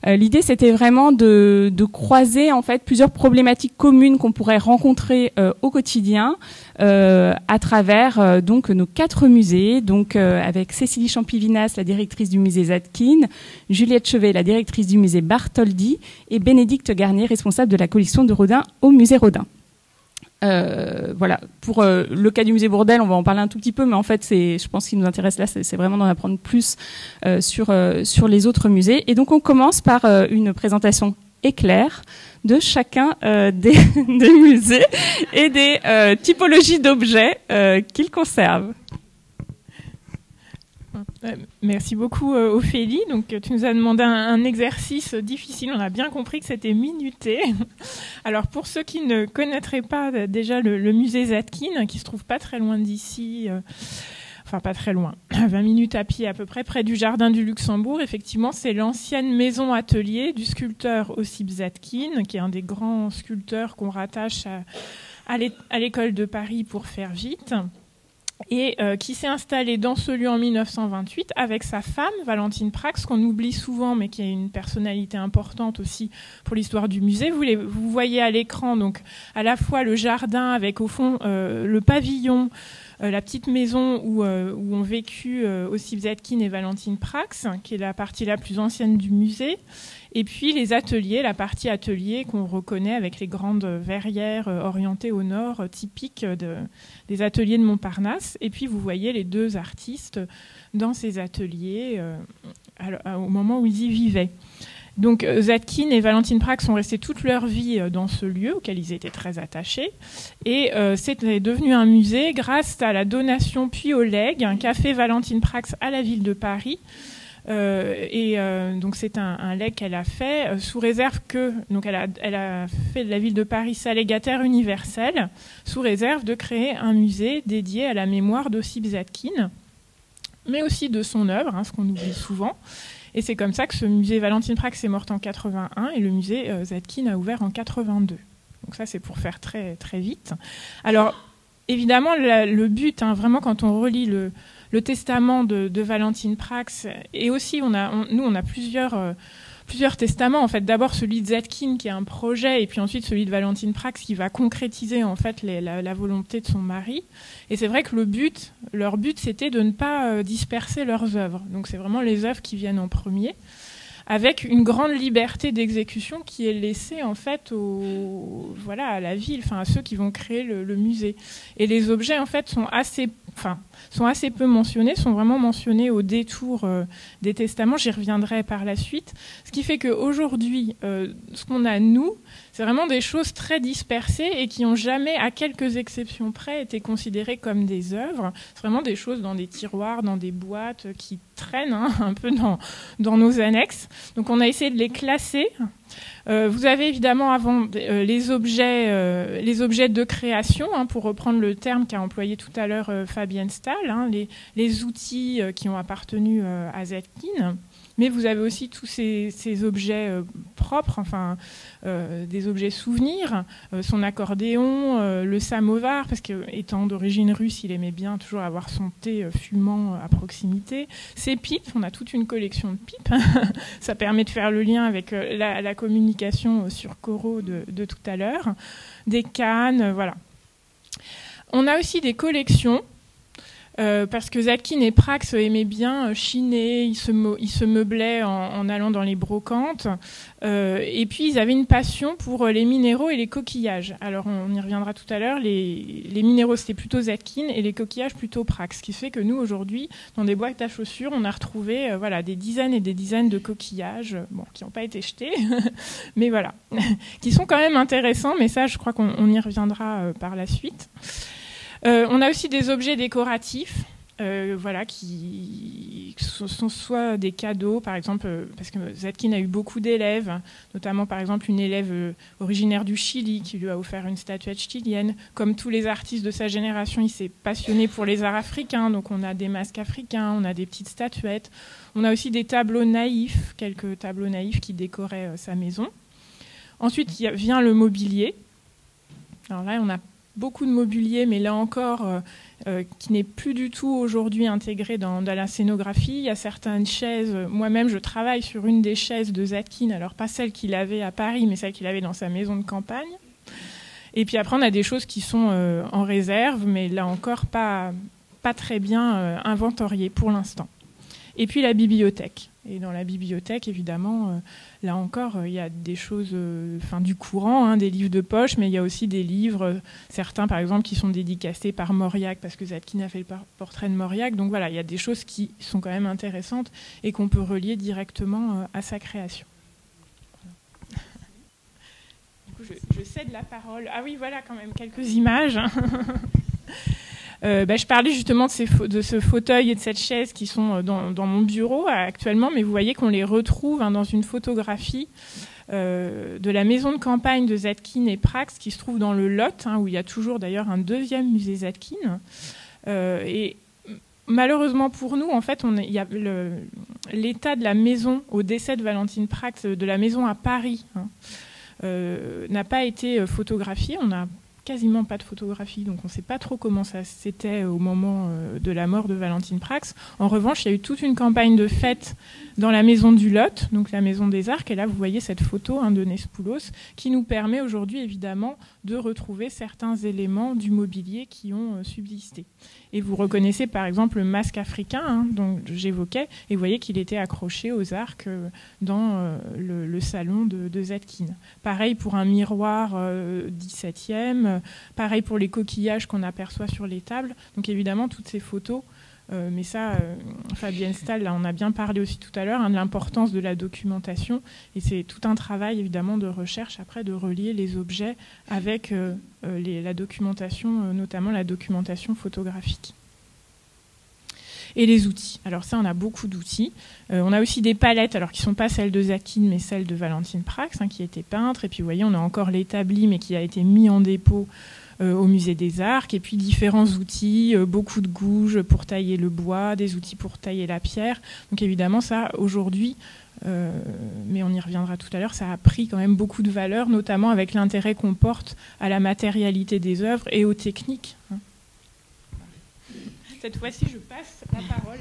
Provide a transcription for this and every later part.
L'idée, c'était vraiment de croiser en fait plusieurs problématiques communes qu'on pourrait rencontrer au quotidien à travers donc nos 4 musées, donc avec Cécilie Champivinas, la directrice du musée Zadkine, Juliette Chevet, la directrice du musée Bartholdi, et Bénédicte Garnier, responsable de la collection de Rodin au musée Rodin. Voilà, pour le cas du musée Bourdelle, on va en parler un tout petit peu, mais en fait, je pense qu'il nous intéresse là, c'est vraiment d'en apprendre plus sur les autres musées. Et donc, on commence par une présentation éclair de chacun des musées et des typologies d'objets qu'ils conservent. Merci beaucoup Ophélie. Donc tu nous as demandé un exercice difficile. On a bien compris que c'était minuté. Alors pour ceux qui ne connaîtraient pas déjà le musée Zadkine, qui se trouve pas très loin d'ici, enfin pas très loin, 20 minutes à pied à peu près, près du jardin du Luxembourg. Effectivement, c'est l'ancienne maison atelier du sculpteur Ossip Zadkine, qui est un des grands sculpteurs qu'on rattache à l'école de Paris pour faire vite. Et qui s'est installé dans ce lieu en 1928 avec sa femme, Valentine Prax, qu'on oublie souvent, mais qui a une personnalité importante aussi pour l'histoire du musée. Vous voyez à l'écran donc à la fois le jardin avec au fond le pavillon, la petite maison où ont vécu Ossip Zadkine et Valentine Prax, qui est la partie la plus ancienne du musée. Et puis les ateliers, la partie atelier qu'on reconnaît avec les grandes verrières orientées au nord, typiques des ateliers de Montparnasse. Et puis vous voyez les 2 artistes dans ces ateliers au moment où ils y vivaient. Donc Zadkine et Valentine Prax sont restés toute leur vie dans ce lieu auquel ils étaient très attachés. Et c'est devenu un musée grâce à la donation puis au legs qu'a fait Valentine Prax à la ville de Paris. Donc c'est un legs qu'elle a fait sous réserve que donc elle a fait de la ville de Paris sa légataire universelle sous réserve de créer un musée dédié à la mémoire d'Ossip Zadkine, mais aussi de son œuvre, ce qu'on oublie souvent. Et c'est comme ça que ce musée Valentine Prax est morte en 81 et le musée Zadkine a ouvert en 82. Donc ça c'est pour faire très très vite. Alors évidemment le but, vraiment quand on relit le testament de Valentine Prax, et aussi nous on a plusieurs testaments en fait. D'abord celui de Zadkine qui est un projet, et puis ensuite celui de Valentine Prax qui va concrétiser en fait la volonté de son mari. Et c'est vrai que leur but c'était de ne pas disperser leurs œuvres. Donc c'est vraiment les œuvres qui viennent en premier, avec une grande liberté d'exécution qui est laissée en fait à la ville, à ceux qui vont créer le musée. Et les objets en fait sont assez peu mentionnés, sont vraiment mentionnés au détour des testaments. J'y reviendrai par la suite. Ce qui fait qu'aujourd'hui, ce qu'on a, nous, c'est vraiment des choses très dispersées et qui n'ont jamais, à quelques exceptions près, été considérées comme des œuvres. C'est vraiment des choses dans des tiroirs, dans des boîtes qui traînent un peu dans nos annexes. Donc on a essayé de les classer. Vous avez évidemment avant les objets de création, pour reprendre le terme qu'a employé tout à l'heure Fabienne Stahl, les outils qui ont appartenu à Zadkine. Mais vous avez aussi tous ces objets propres, des objets souvenirs, son accordéon, le samovar, parce qu'étant d'origine russe, il aimait bien toujours avoir son thé fumant à proximité. Ses pipes, on a toute une collection de pipes. Ça permet de faire le lien avec la communication sur Corot de tout à l'heure. Des cannes, voilà. On a aussi des collections. Parce que Zadkine et Prax aimaient bien chiner, ils se meublaient en allant dans les brocantes, et puis ils avaient une passion pour les minéraux et les coquillages. Alors on y reviendra tout à l'heure, les minéraux c'était plutôt Zadkine et les coquillages plutôt Prax, ce qui fait que nous aujourd'hui dans des boîtes à chaussures on a retrouvé des dizaines et des dizaines de coquillages, qui n'ont pas été jetés, mais voilà, qui sont quand même intéressants, mais ça je crois qu'on y reviendra par la suite. On a aussi des objets décoratifs, qui sont soit des cadeaux, par exemple, parce que Zadkine a eu beaucoup d'élèves, notamment par exemple une élève originaire du Chili qui lui a offert une statuette chilienne. Comme tous les artistes de sa génération, il s'est passionné pour les arts africains, donc on a des masques africains, on a des petites statuettes. On a aussi des tableaux naïfs, quelques tableaux naïfs qui décoraient sa maison. Ensuite, vient le mobilier. Alors là, on a beaucoup de mobilier, mais là encore, qui n'est plus du tout aujourd'hui intégré dans la scénographie. Il y a certaines chaises, moi-même je travaille sur une des chaises de Zadkine, alors pas celle qu'il avait à Paris, mais celle qu'il avait dans sa maison de campagne. Et puis après on a des choses qui sont en réserve, mais là encore pas très bien inventoriées pour l'instant. Et puis la bibliothèque. Et dans la bibliothèque, évidemment, là encore, il y a des choses du courant, hein, des livres de poche, mais il y a aussi des livres, certains par exemple, qui sont dédicacés par Mauriac, parce que Zadkine a fait le portrait de Mauriac. Donc voilà, il y a des choses qui sont quand même intéressantes et qu'on peut relier directement à sa création. Du coup, je cède la parole. Ah oui, voilà quand même quelques images. Je parlais justement de ce fauteuil et de cette chaise qui sont dans mon bureau actuellement, mais vous voyez qu'on les retrouve dans une photographie de la maison de campagne de Zadkine et Prax qui se trouve dans le Lot, où il y a toujours d'ailleurs un deuxième musée Zadkine. Et malheureusement pour nous, en fait, il y a l'état de la maison au décès de Valentine Prax, de la maison à Paris, n'a pas été photographié. On n'a quasiment pas de photographie, donc on ne sait pas trop comment ça c'était au moment de la mort de Valentine Prax. En revanche, il y a eu toute une campagne de fêtes dans la maison du Lot, donc la maison des Arcs, et là vous voyez cette photo de Nespoulos qui nous permet aujourd'hui évidemment de retrouver certains éléments du mobilier qui ont subsisté. Et vous reconnaissez par exemple le masque africain dont j'évoquais, et vous voyez qu'il était accroché aux arcs dans le salon de Zadkine. Pareil pour un miroir 17e, pareil pour les coquillages qu'on aperçoit sur les tables. Donc évidemment toutes ces photos, mais ça Fabienne Stahl, là, on a bien parlé aussi tout à l'heure de l'importance de la documentation, et c'est tout un travail évidemment de recherche après de relier les objets avec la documentation, notamment la documentation photographique. Et les outils. Alors ça, on a beaucoup d'outils. On a aussi des palettes, alors qui ne sont pas celles de Zadkine, mais celles de Valentine Prax, qui était peintre. Et puis vous voyez, on a encore l'établi, mais qui a été mis en dépôt au musée des Arcs. Et puis différents outils, beaucoup de gouges pour tailler le bois, des outils pour tailler la pierre. Donc évidemment, ça, aujourd'hui, mais on y reviendra tout à l'heure, ça a pris quand même beaucoup de valeur, notamment avec l'intérêt qu'on porte à la matérialité des œuvres et aux techniques. Cette fois-ci, je passe la parole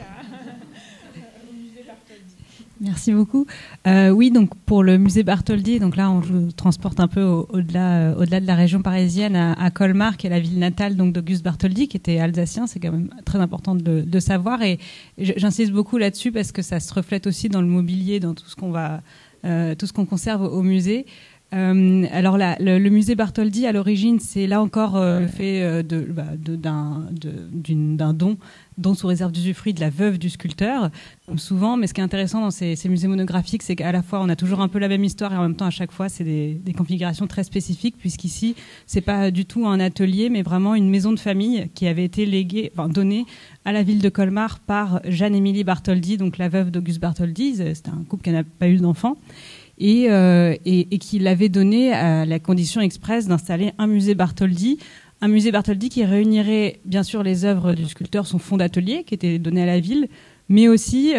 au musée Bartholdi. Merci beaucoup. Oui, donc pour le musée Bartholdi, donc là, on vous transporte un peu au-delà de la région parisienne, à Colmar, qui est la ville natale d'Auguste Bartholdi, qui était alsacien. C'est quand même très important de savoir. Et j'insiste beaucoup là-dessus parce que ça se reflète aussi dans le mobilier, dans tout ce qu'on conserve au musée. Alors le musée Bartholdi, à l'origine, c'est là encore fait d'un don sous réserve d'usufruit de la veuve du sculpteur, comme souvent. Mais ce qui est intéressant dans ces musées monographiques, c'est qu'à la fois on a toujours un peu la même histoire et en même temps à chaque fois c'est des configurations très spécifiques, puisqu'ici c'est pas du tout un atelier, mais vraiment une maison de famille qui avait été donnée à la ville de Colmar par Jeanne-Émilie Bartholdi, donc la veuve d'Auguste Bartholdi. C'était un couple qui n'a pas eu d'enfant. Et qui l'avait donné à la condition expresse d'installer un musée Bartholdi qui réunirait bien sûr les œuvres du sculpteur, son fonds d'atelier qui était donné à la ville, mais aussi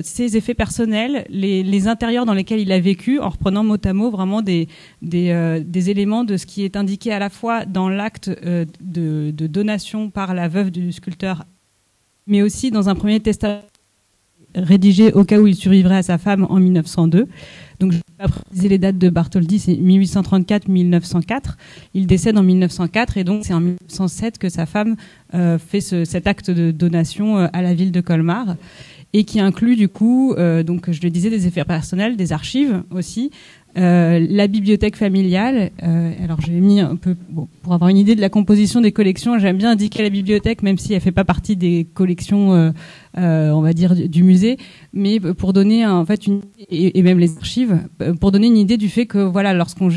ses effets personnels, les intérieurs dans lesquels il a vécu, en reprenant mot à mot vraiment des éléments de ce qui est indiqué à la fois dans l'acte de donation par la veuve du sculpteur, mais aussi dans un premier testament rédigé au cas où il survivrait à sa femme en 1902. Donc, je ne vais pas préciser les dates de Bartholdi, c'est 1834-1904. Il décède en 1904 et donc c'est en 1907 que sa femme fait cet acte de donation à la ville de Colmar, et qui inclut du coup, donc je le disais, des effets personnels, des archives aussi, la bibliothèque familiale. Alors j'ai mis un peu, pour avoir une idée de la composition des collections, j'aime bien indiquer la bibliothèque, même si elle fait pas partie des collections, on va dire, du musée, mais pour donner en fait et même les archives, pour donner une idée du fait que voilà, lorsqu'on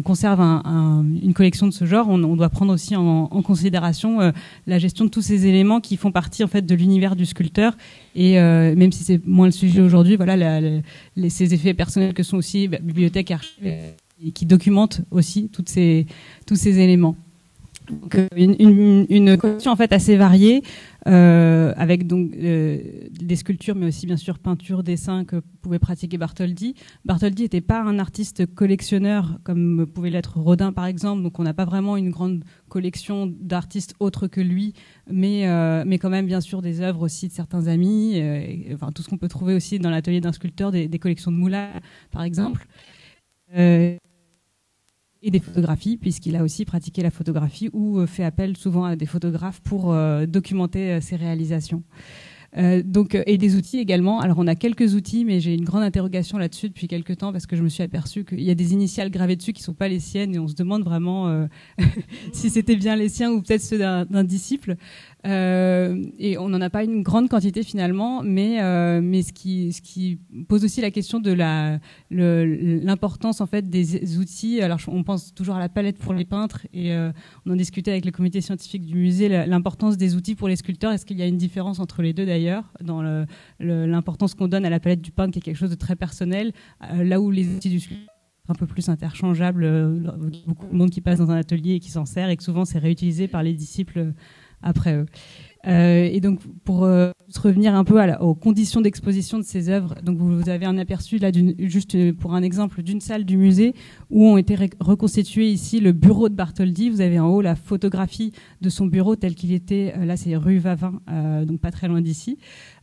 conserve une collection de ce genre, on doit prendre aussi en considération la gestion de tous ces éléments qui font partie en fait de l'univers du sculpteur. Et même si c'est moins le sujet aujourd'hui, voilà, ces effets personnels que sont aussi bibliothèque, archives, et qui documentent aussi tous ces éléments. Donc, une collection en fait assez variée, avec donc des sculptures, mais aussi bien sûr peinture, dessin que pouvait pratiquer Bartholdi. Bartholdi n'était pas un artiste collectionneur comme pouvait l'être Rodin par exemple, donc on n'a pas vraiment une grande collection d'artistes autres que lui, mais quand même bien sûr des œuvres aussi de certains amis, enfin tout ce qu'on peut trouver aussi dans l'atelier d'un sculpteur, des collections de Moulin par exemple. Et des photographies, puisqu'il a aussi pratiqué la photographie ou fait appel souvent à des photographes pour documenter ses réalisations. Et des outils également. Alors on a quelques outils, mais j'ai une grande interrogation là-dessus depuis quelques temps parce que je me suis aperçue qu'il y a des initiales gravées dessus qui ne sont pas les siennes et on se demande vraiment si c'était bien les siens ou peut-être ceux d'un disciple. Et on n'en a pas une grande quantité finalement, mais ce qui pose aussi la question de l'importance en fait des outils. Alors on pense toujours à la palette pour les peintres et on en discutait avec le comité scientifique du musée, l'importance des outils pour les sculpteurs. Est-ce qu'il y a une différence entre les deux d'ailleurs dans l'importance qu'on donne à la palette du peintre qui est quelque chose de très personnel, là où les outils du sculpteur un peu plus interchangeables, beaucoup de monde qui passe dans un atelier et qui s'en sert et que souvent c'est réutilisé par les disciples après eux. Et donc, pour se revenir un peu aux conditions d'exposition de ces œuvres, donc vous avez un aperçu là, juste pour un exemple, d'une salle du musée où ont été reconstitués ici le bureau de Bartholdi. Vous avez en haut la photographie de son bureau tel qu'il était, là c'est rue Vavin, donc pas très loin d'ici,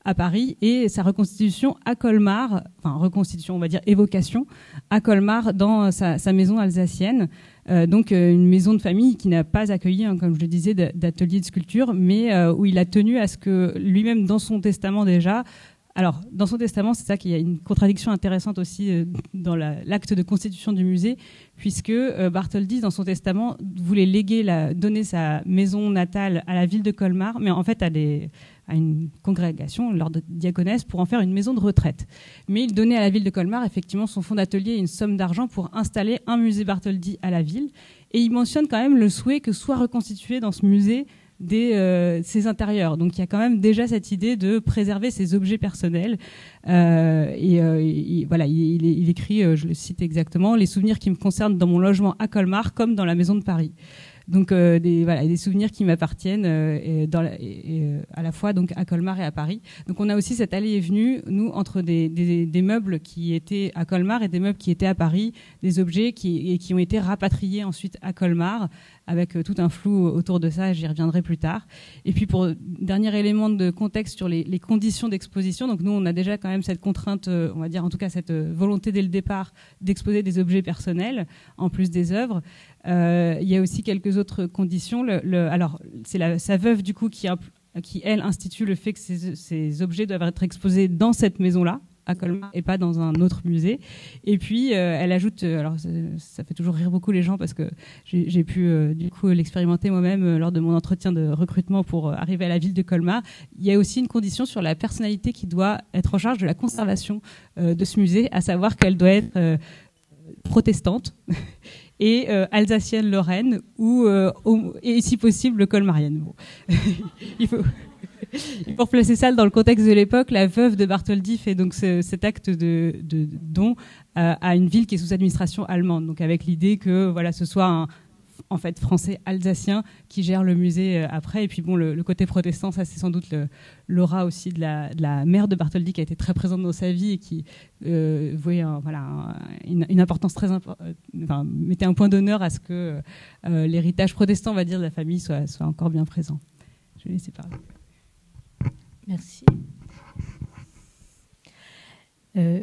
à Paris, et sa reconstitution à Colmar, enfin reconstitution, on va dire évocation, à Colmar dans sa maison alsacienne. Donc une maison de famille qui n'a pas accueilli, comme je le disais, d'atelier de sculpture, mais où il a tenu à ce que lui-même, dans son testament déjà, alors dans son testament, c'est ça qu'il y a une contradiction intéressante aussi dans l'acte de constitution du musée, puisque Bartholdi, dans son testament, voulait donner sa maison natale à la ville de Colmar, mais en fait à une congrégation, l'ordre diaconesse, pour en faire une maison de retraite. Mais il donnait à la ville de Colmar, effectivement, son fonds d'atelier et une somme d'argent pour installer un musée Bartholdi à la ville. Et il mentionne quand même le souhait que soit reconstitué dans ce musée ses intérieurs. Donc il y a quand même déjà cette idée de préserver ses objets personnels. Voilà, il écrit, je le cite exactement, « Les souvenirs qui me concernent dans mon logement à Colmar comme dans la maison de Paris ». Donc des souvenirs qui m'appartiennent à la fois donc à Colmar et à Paris. Donc on a aussi cette allée et venue, nous, entre des meubles qui étaient à Colmar et des meubles qui étaient à Paris, des objets qui ont été rapatriés ensuite à Colmar, avec tout un flou autour de ça, j'y reviendrai plus tard. Et puis pour dernier élément de contexte sur les conditions d'exposition, donc nous on a déjà quand même cette contrainte, on va dire en tout cas cette volonté dès le départ d'exposer des objets personnels en plus des œuvres. Il y a aussi quelques autres conditions. Alors c'est sa veuve du coup qui elle institue le fait que ces objets doivent être exposés dans cette maison-là à Colmar et pas dans un autre musée. Et puis elle ajoute, alors ça fait toujours rire beaucoup les gens parce que j'ai pu du coup l'expérimenter moi-même lors de mon entretien de recrutement pour arriver à la ville de Colmar. Il y a aussi une condition sur la personnalité qui doit être en charge de la conservation de ce musée, à savoir qu'elle doit être protestante et alsacienne-lorraine et si possible colmarienne. Bon. Pour placer ça dans le contexte de l'époque, la veuve de Bartholdi fait donc cet acte de don à une ville qui est sous administration allemande, donc avec l'idée que voilà, ce soit en fait français alsacien qui gère le musée après. Et puis bon, le côté protestant, ça c'est sans doute l'aura aussi de la mère de Bartholdi qui a été très présente dans sa vie et qui voyait une importance très mettait un point d'honneur à ce que l'héritage protestant, on va dire, de la famille soit encore bien présent. Je vais laisser parler. Merci.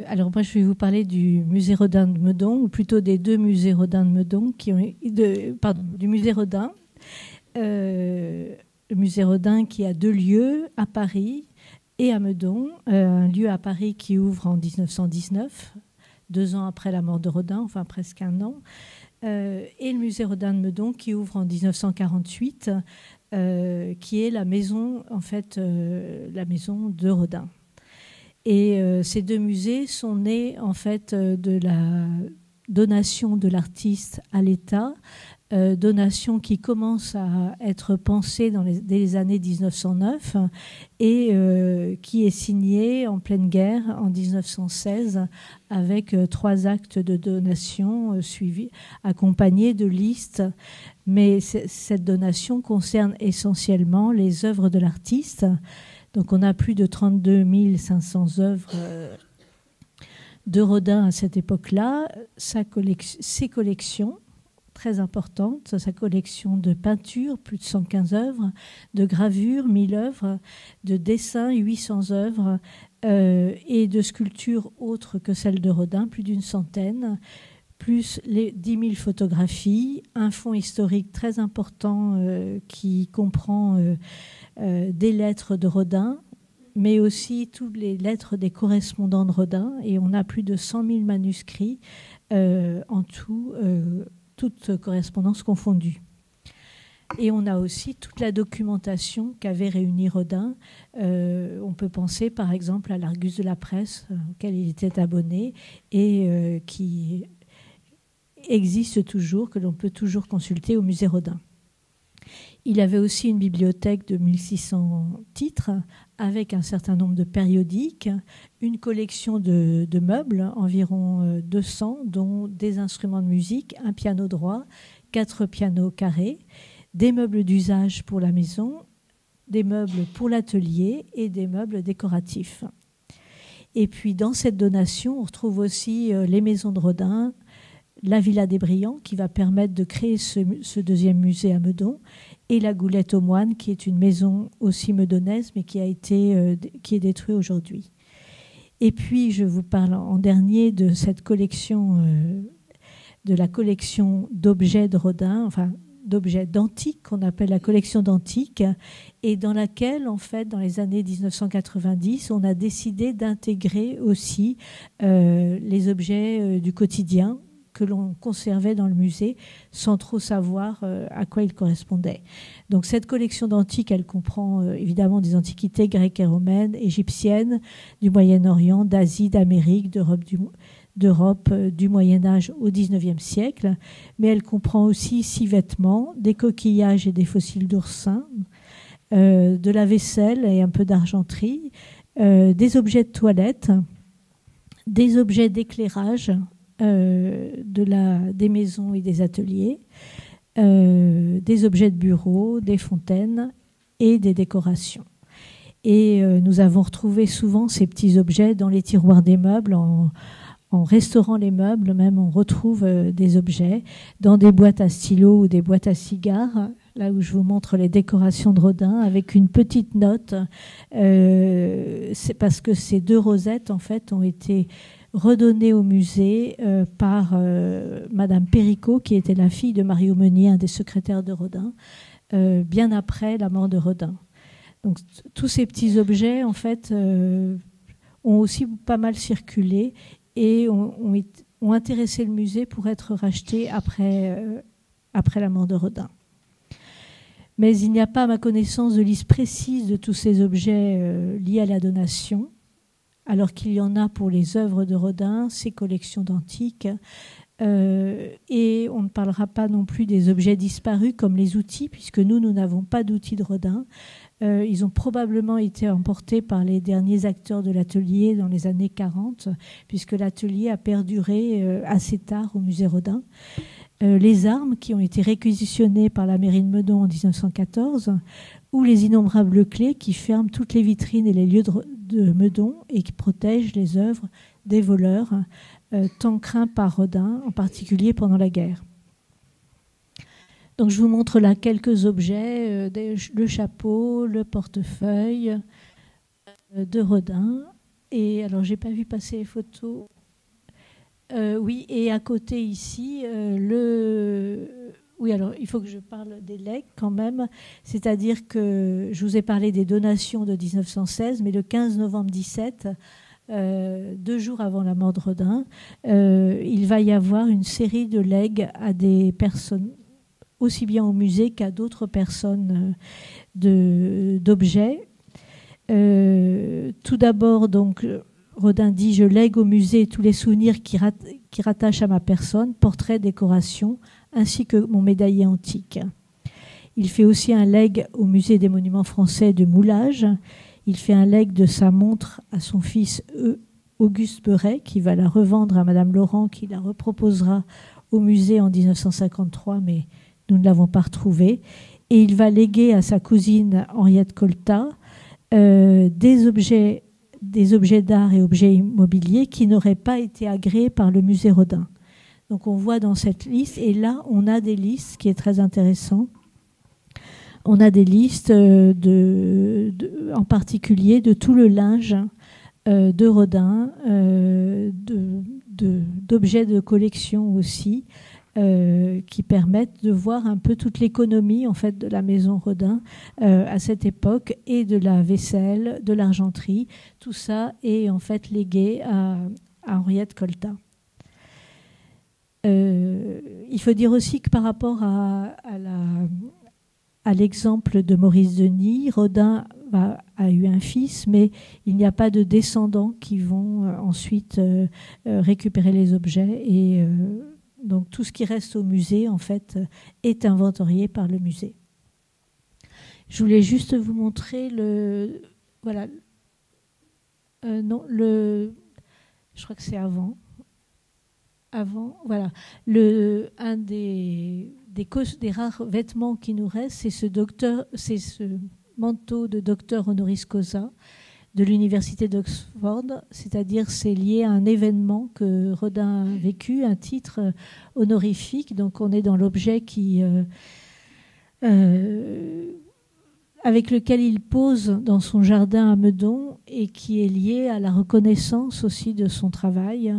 Alors moi, je vais vous parler du musée Rodin de Meudon, ou plutôt des deux musées Rodin de Meudon, du musée Rodin. Le musée Rodin qui a deux lieux, à Paris et à Meudon. Un lieu à Paris qui ouvre en 1919, 2 ans après la mort de Rodin, enfin presque 1 an. Et le musée Rodin de Meudon qui ouvre en 1948, qui est la maison, en fait, la maison de Rodin. Et ces deux musées sont nés en fait de la donation de l'artiste à l'État donation qui commence à être pensée dès les années 1909 et qui est signée en pleine guerre en 1916 avec 3 actes de donation suivis, accompagnés de listes. Mais cette donation concerne essentiellement les œuvres de l'artiste. Donc on a plus de 32 500 œuvres de Rodin à cette époque-là. Ses collections, très importante, sa collection de peintures, plus de 115 œuvres, de gravures, 1000 œuvres, de dessins, 800 œuvres, et de sculptures autres que celles de Rodin, plus d'une centaine, plus les 10 000 photographies, un fonds historique très important qui comprend des lettres de Rodin, mais aussi toutes les lettres des correspondants de Rodin, et on a plus de 100 000 manuscrits en tout, toutes correspondances confondues. Et on a aussi toute la documentation qu'avait réunie Rodin. On peut penser par exemple à l'Argus de la presse, auquel il était abonné, et qui existe toujours, que l'on peut toujours consulter au musée Rodin. Il avait aussi une bibliothèque de 1600 titres avec un certain nombre de périodiques, une collection de meubles, environ 200, dont des instruments de musique, un piano droit, 4 pianos carrés, des meubles d'usage pour la maison, des meubles pour l'atelier et des meubles décoratifs. Et puis dans cette donation, on retrouve aussi les maisons de Rodin, la Villa des Brillants, qui va permettre de créer ce deuxième musée à Meudon, et la Goulette aux Moines, qui est une maison aussi meudonnaise, mais qui est détruite aujourd'hui. Et puis, je vous parle en dernier de cette collection, de la collection d'objets de Rodin, enfin d'objets d'antiques, qu'on appelle la collection d'antiques, et dans laquelle, en fait, dans les années 1990, on a décidé d'intégrer aussi les objets du quotidien, que l'on conservait dans le musée sans trop savoir à quoi ils correspondaient. Donc cette collection d'antiques, elle comprend évidemment des antiquités grecques et romaines, égyptiennes, du Moyen-Orient, d'Asie, d'Amérique, d'Europe, du Moyen-Âge au XIXe siècle, mais elle comprend aussi 6 vêtements, des coquillages et des fossiles d'oursins, de la vaisselle et un peu d'argenterie, des objets de toilette, des objets d'éclairage, des maisons et des ateliers, des objets de bureau, des fontaines et des décorations. Et nous avons retrouvé souvent ces petits objets dans les tiroirs des meubles. En restaurant les meubles, même, on retrouve des objets dans des boîtes à stylos ou des boîtes à cigares, là où je vous montre les décorations de Rodin, avec une petite note. C'est parce que ces 2 rosettes, en fait, ont été redonnée au musée par Madame Péricot, qui était la fille de Mario Meunier, un des secrétaires de Rodin, bien après la mort de Rodin. Donc tous ces petits objets, en fait, ont aussi pas mal circulé et ont intéressé le musée pour être rachetés après la mort de Rodin. Mais il n'y a pas, à ma connaissance, de liste précise de tous ces objets liés à la donation, alors qu'il y en a pour les œuvres de Rodin, ses collections d'antiques, et on ne parlera pas non plus des objets disparus comme les outils, puisque nous n'avons pas d'outils de Rodin. Ils ont probablement été emportés par les derniers acteurs de l'atelier dans les années 40, puisque l'atelier a perduré assez tard au musée Rodin. Les armes qui ont été réquisitionnées par la mairie de Meudon en 1914, ou les innombrables clés qui ferment toutes les vitrines et les lieux de Meudon et qui protègent les œuvres des voleurs, tant craints par Rodin, en particulier pendant la guerre. Donc je vous montre là quelques objets, le chapeau, le portefeuille de Rodin. Et alors, j'ai pas vu passer les photos. Oui, et à côté ici, oui, alors il faut que je parle des legs quand même. C'est-à-dire que je vous ai parlé des donations de 1916, mais le 15 novembre 17, 2 jours avant la mort de Rodin, il va y avoir une série de legs à des personnes, aussi bien au musée qu'à d'autres personnes d'objets. Tout d'abord, donc, Rodin dit « Je lègue au musée tous les souvenirs qui rattachent à ma personne, portraits, décorations, ainsi que mon médaillier antique. Il fait aussi un legs au musée des monuments français de Moulage. Il fait un legs de sa montre à son fils Auguste Beuret, qui va la revendre à Madame Laurent, qui la reproposera au musée en 1953, mais nous ne l'avons pas retrouvée. Et il va léguer à sa cousine Henriette Colta des objets d'art et objets immobiliers qui n'auraient pas été agréés par le musée Rodin. Donc on voit dans cette liste, et là on a des listes, ce qui est très intéressant. On a des listes en particulier de tout le linge de Rodin, d'objets de collection aussi, qui permettent de voir un peu toute l'économie en fait de la maison Rodin à cette époque, et de la vaisselle, de l'argenterie. Tout ça est en fait légué à Henriette Colta. Il faut dire aussi que par rapport à l'exemple de Maurice Denis, Rodin a eu un fils, mais il n'y a pas de descendants qui vont ensuite récupérer les objets, et donc tout ce qui reste au musée en fait est inventorié par le musée. Je voulais juste vous montrer je crois que c'est avant, voilà, un des rares vêtements qui nous restent, c'est ce manteau de docteur honoris causa de l'université d'Oxford, c'est-à-dire c'est lié à un événement que Rodin a vécu, un titre honorifique. Donc on est dans l'objet avec lequel il pose dans son jardin à Meudon, et qui est lié à la reconnaissance aussi de son travail.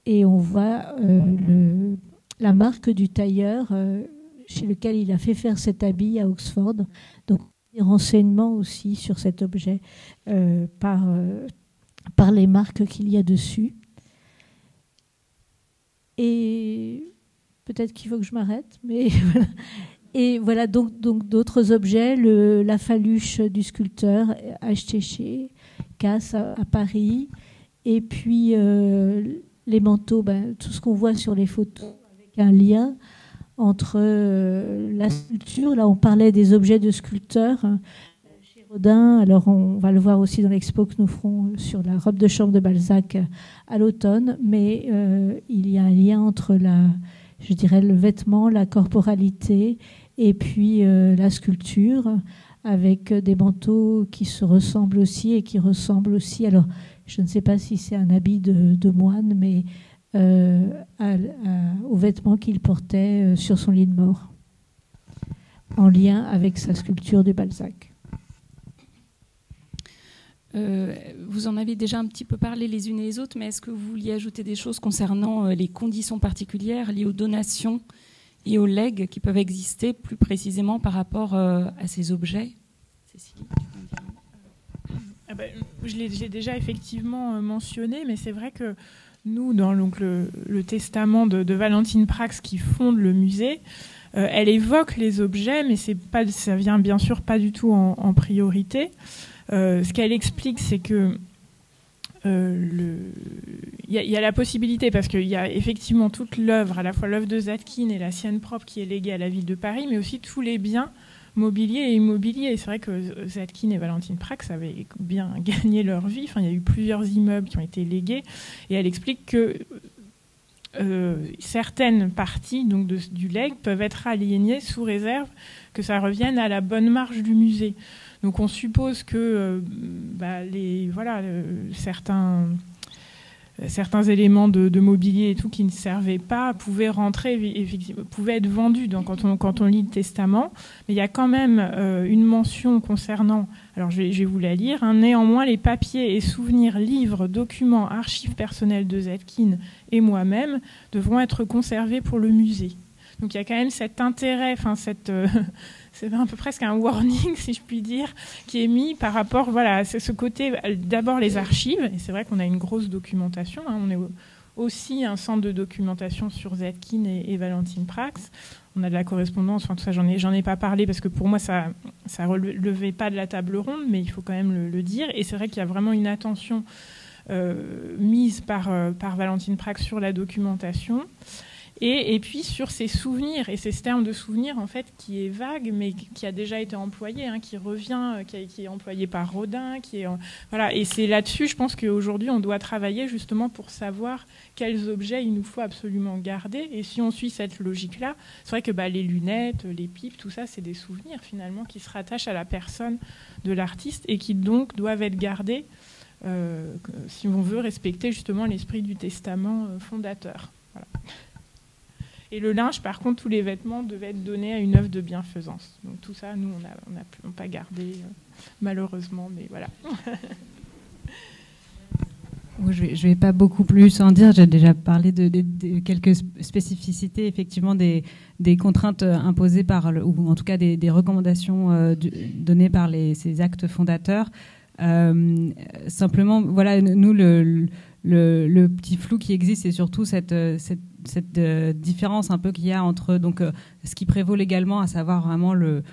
Et on voit la marque du tailleur chez lequel il a fait faire cet habit à Oxford. Donc des renseignements aussi sur cet objet par les marques qu'il y a dessus. Et peut-être qu'il faut que je m'arrête, mais voilà. Et voilà donc d'autres objets, la faluche du sculpteur acheté chez Casse à Paris, et puis les manteaux, tout ce qu'on voit sur les photos, avec un lien entre la sculpture. Là, on parlait des objets de sculpteurs chez Rodin. Alors, on va le voir aussi dans l'expo que nous ferons sur la robe de chambre de Balzac à l'automne. Mais il y a un lien entre le vêtement, la corporalité, et puis la sculpture, avec des manteaux qui se ressemblent aussi et qui ressemblent aussi. Alors, je ne sais pas si c'est un habit de moine, mais aux vêtements qu'il portait sur son lit de mort, en lien avec sa sculpture de Balzac. Vous en avez déjà un petit peu parlé les unes et les autres, mais est-ce que vous vouliez ajouter des choses concernant les conditions particulières liées aux donations et aux legs qui peuvent exister plus précisément par rapport à ces objets? Cécilie, tu peux me dire? Je l'ai déjà effectivement mentionné, mais c'est vrai que nous, dans le testament de Valentine Prax qui fonde le musée, elle évoque les objets, mais ça vient bien sûr pas du tout en priorité. Ce qu'elle explique, c'est que il y a la possibilité, parce qu'il y a effectivement toute l'œuvre, à la fois l'œuvre de Zadkine et la sienne propre, qui est léguée à la ville de Paris, mais aussi tous les biens mobiliers et immobiliers. Et c'est vrai que Zadkine et Valentine Prax avaient bien gagné leur vie. Enfin, il y a eu plusieurs immeubles qui ont été légués, et elle explique que certaines parties du legs peuvent être aliénées sous réserve que ça revienne à la bonne marge du musée. Donc on suppose que certains éléments de mobilier et tout qui ne servaient pas pouvaient être vendus quand on lit le testament. Mais il y a quand même une mention concernant, alors je vais vous la lire, néanmoins les papiers et souvenirs, livres, documents, archives personnelles de Zadkine et moi-même devront être conservés pour le musée. Donc il y a quand même cet intérêt, c'est un peu presque un warning, si je puis dire, qui est mis par rapport, à ce côté, d'abord les archives, et c'est vrai qu'on a une grosse documentation, on est aussi un centre de documentation sur Zadkine et Valentine Prax. On a de la correspondance, tout ça, j'en ai pas parlé parce que pour moi ça relevait pas de la table ronde, mais il faut quand même le dire, et c'est vrai qu'il y a vraiment une attention mise par Valentine Prax sur la documentation. Et puis sur ces souvenirs, et c'est ce terme de souvenir en fait qui est vague, mais qui a déjà été employé, qui revient, qui est employé par Rodin, voilà. Et c'est là-dessus, je pense qu'aujourd'hui, on doit travailler justement pour savoir quels objets il nous faut absolument garder. Et si on suit cette logique-là, c'est vrai que les lunettes, les pipes, tout ça, c'est des souvenirs finalement qui se rattachent à la personne de l'artiste et qui donc doivent être gardés si on veut respecter justement l'esprit du testament fondateur. Voilà. Et le linge, par contre, tous les vêtements devaient être donnés à une œuvre de bienfaisance. Donc tout ça, nous, on n'a pas gardé, malheureusement, mais voilà. Je vais pas beaucoup plus en dire. J'ai déjà parlé de quelques spécificités, effectivement, des contraintes imposées ou en tout cas des recommandations données par ces actes fondateurs. Simplement, voilà, nous, le petit flou qui existe, c'est surtout cette différence un peu qu'il y a entre ce qui prévaut légalement, à savoir vraiment le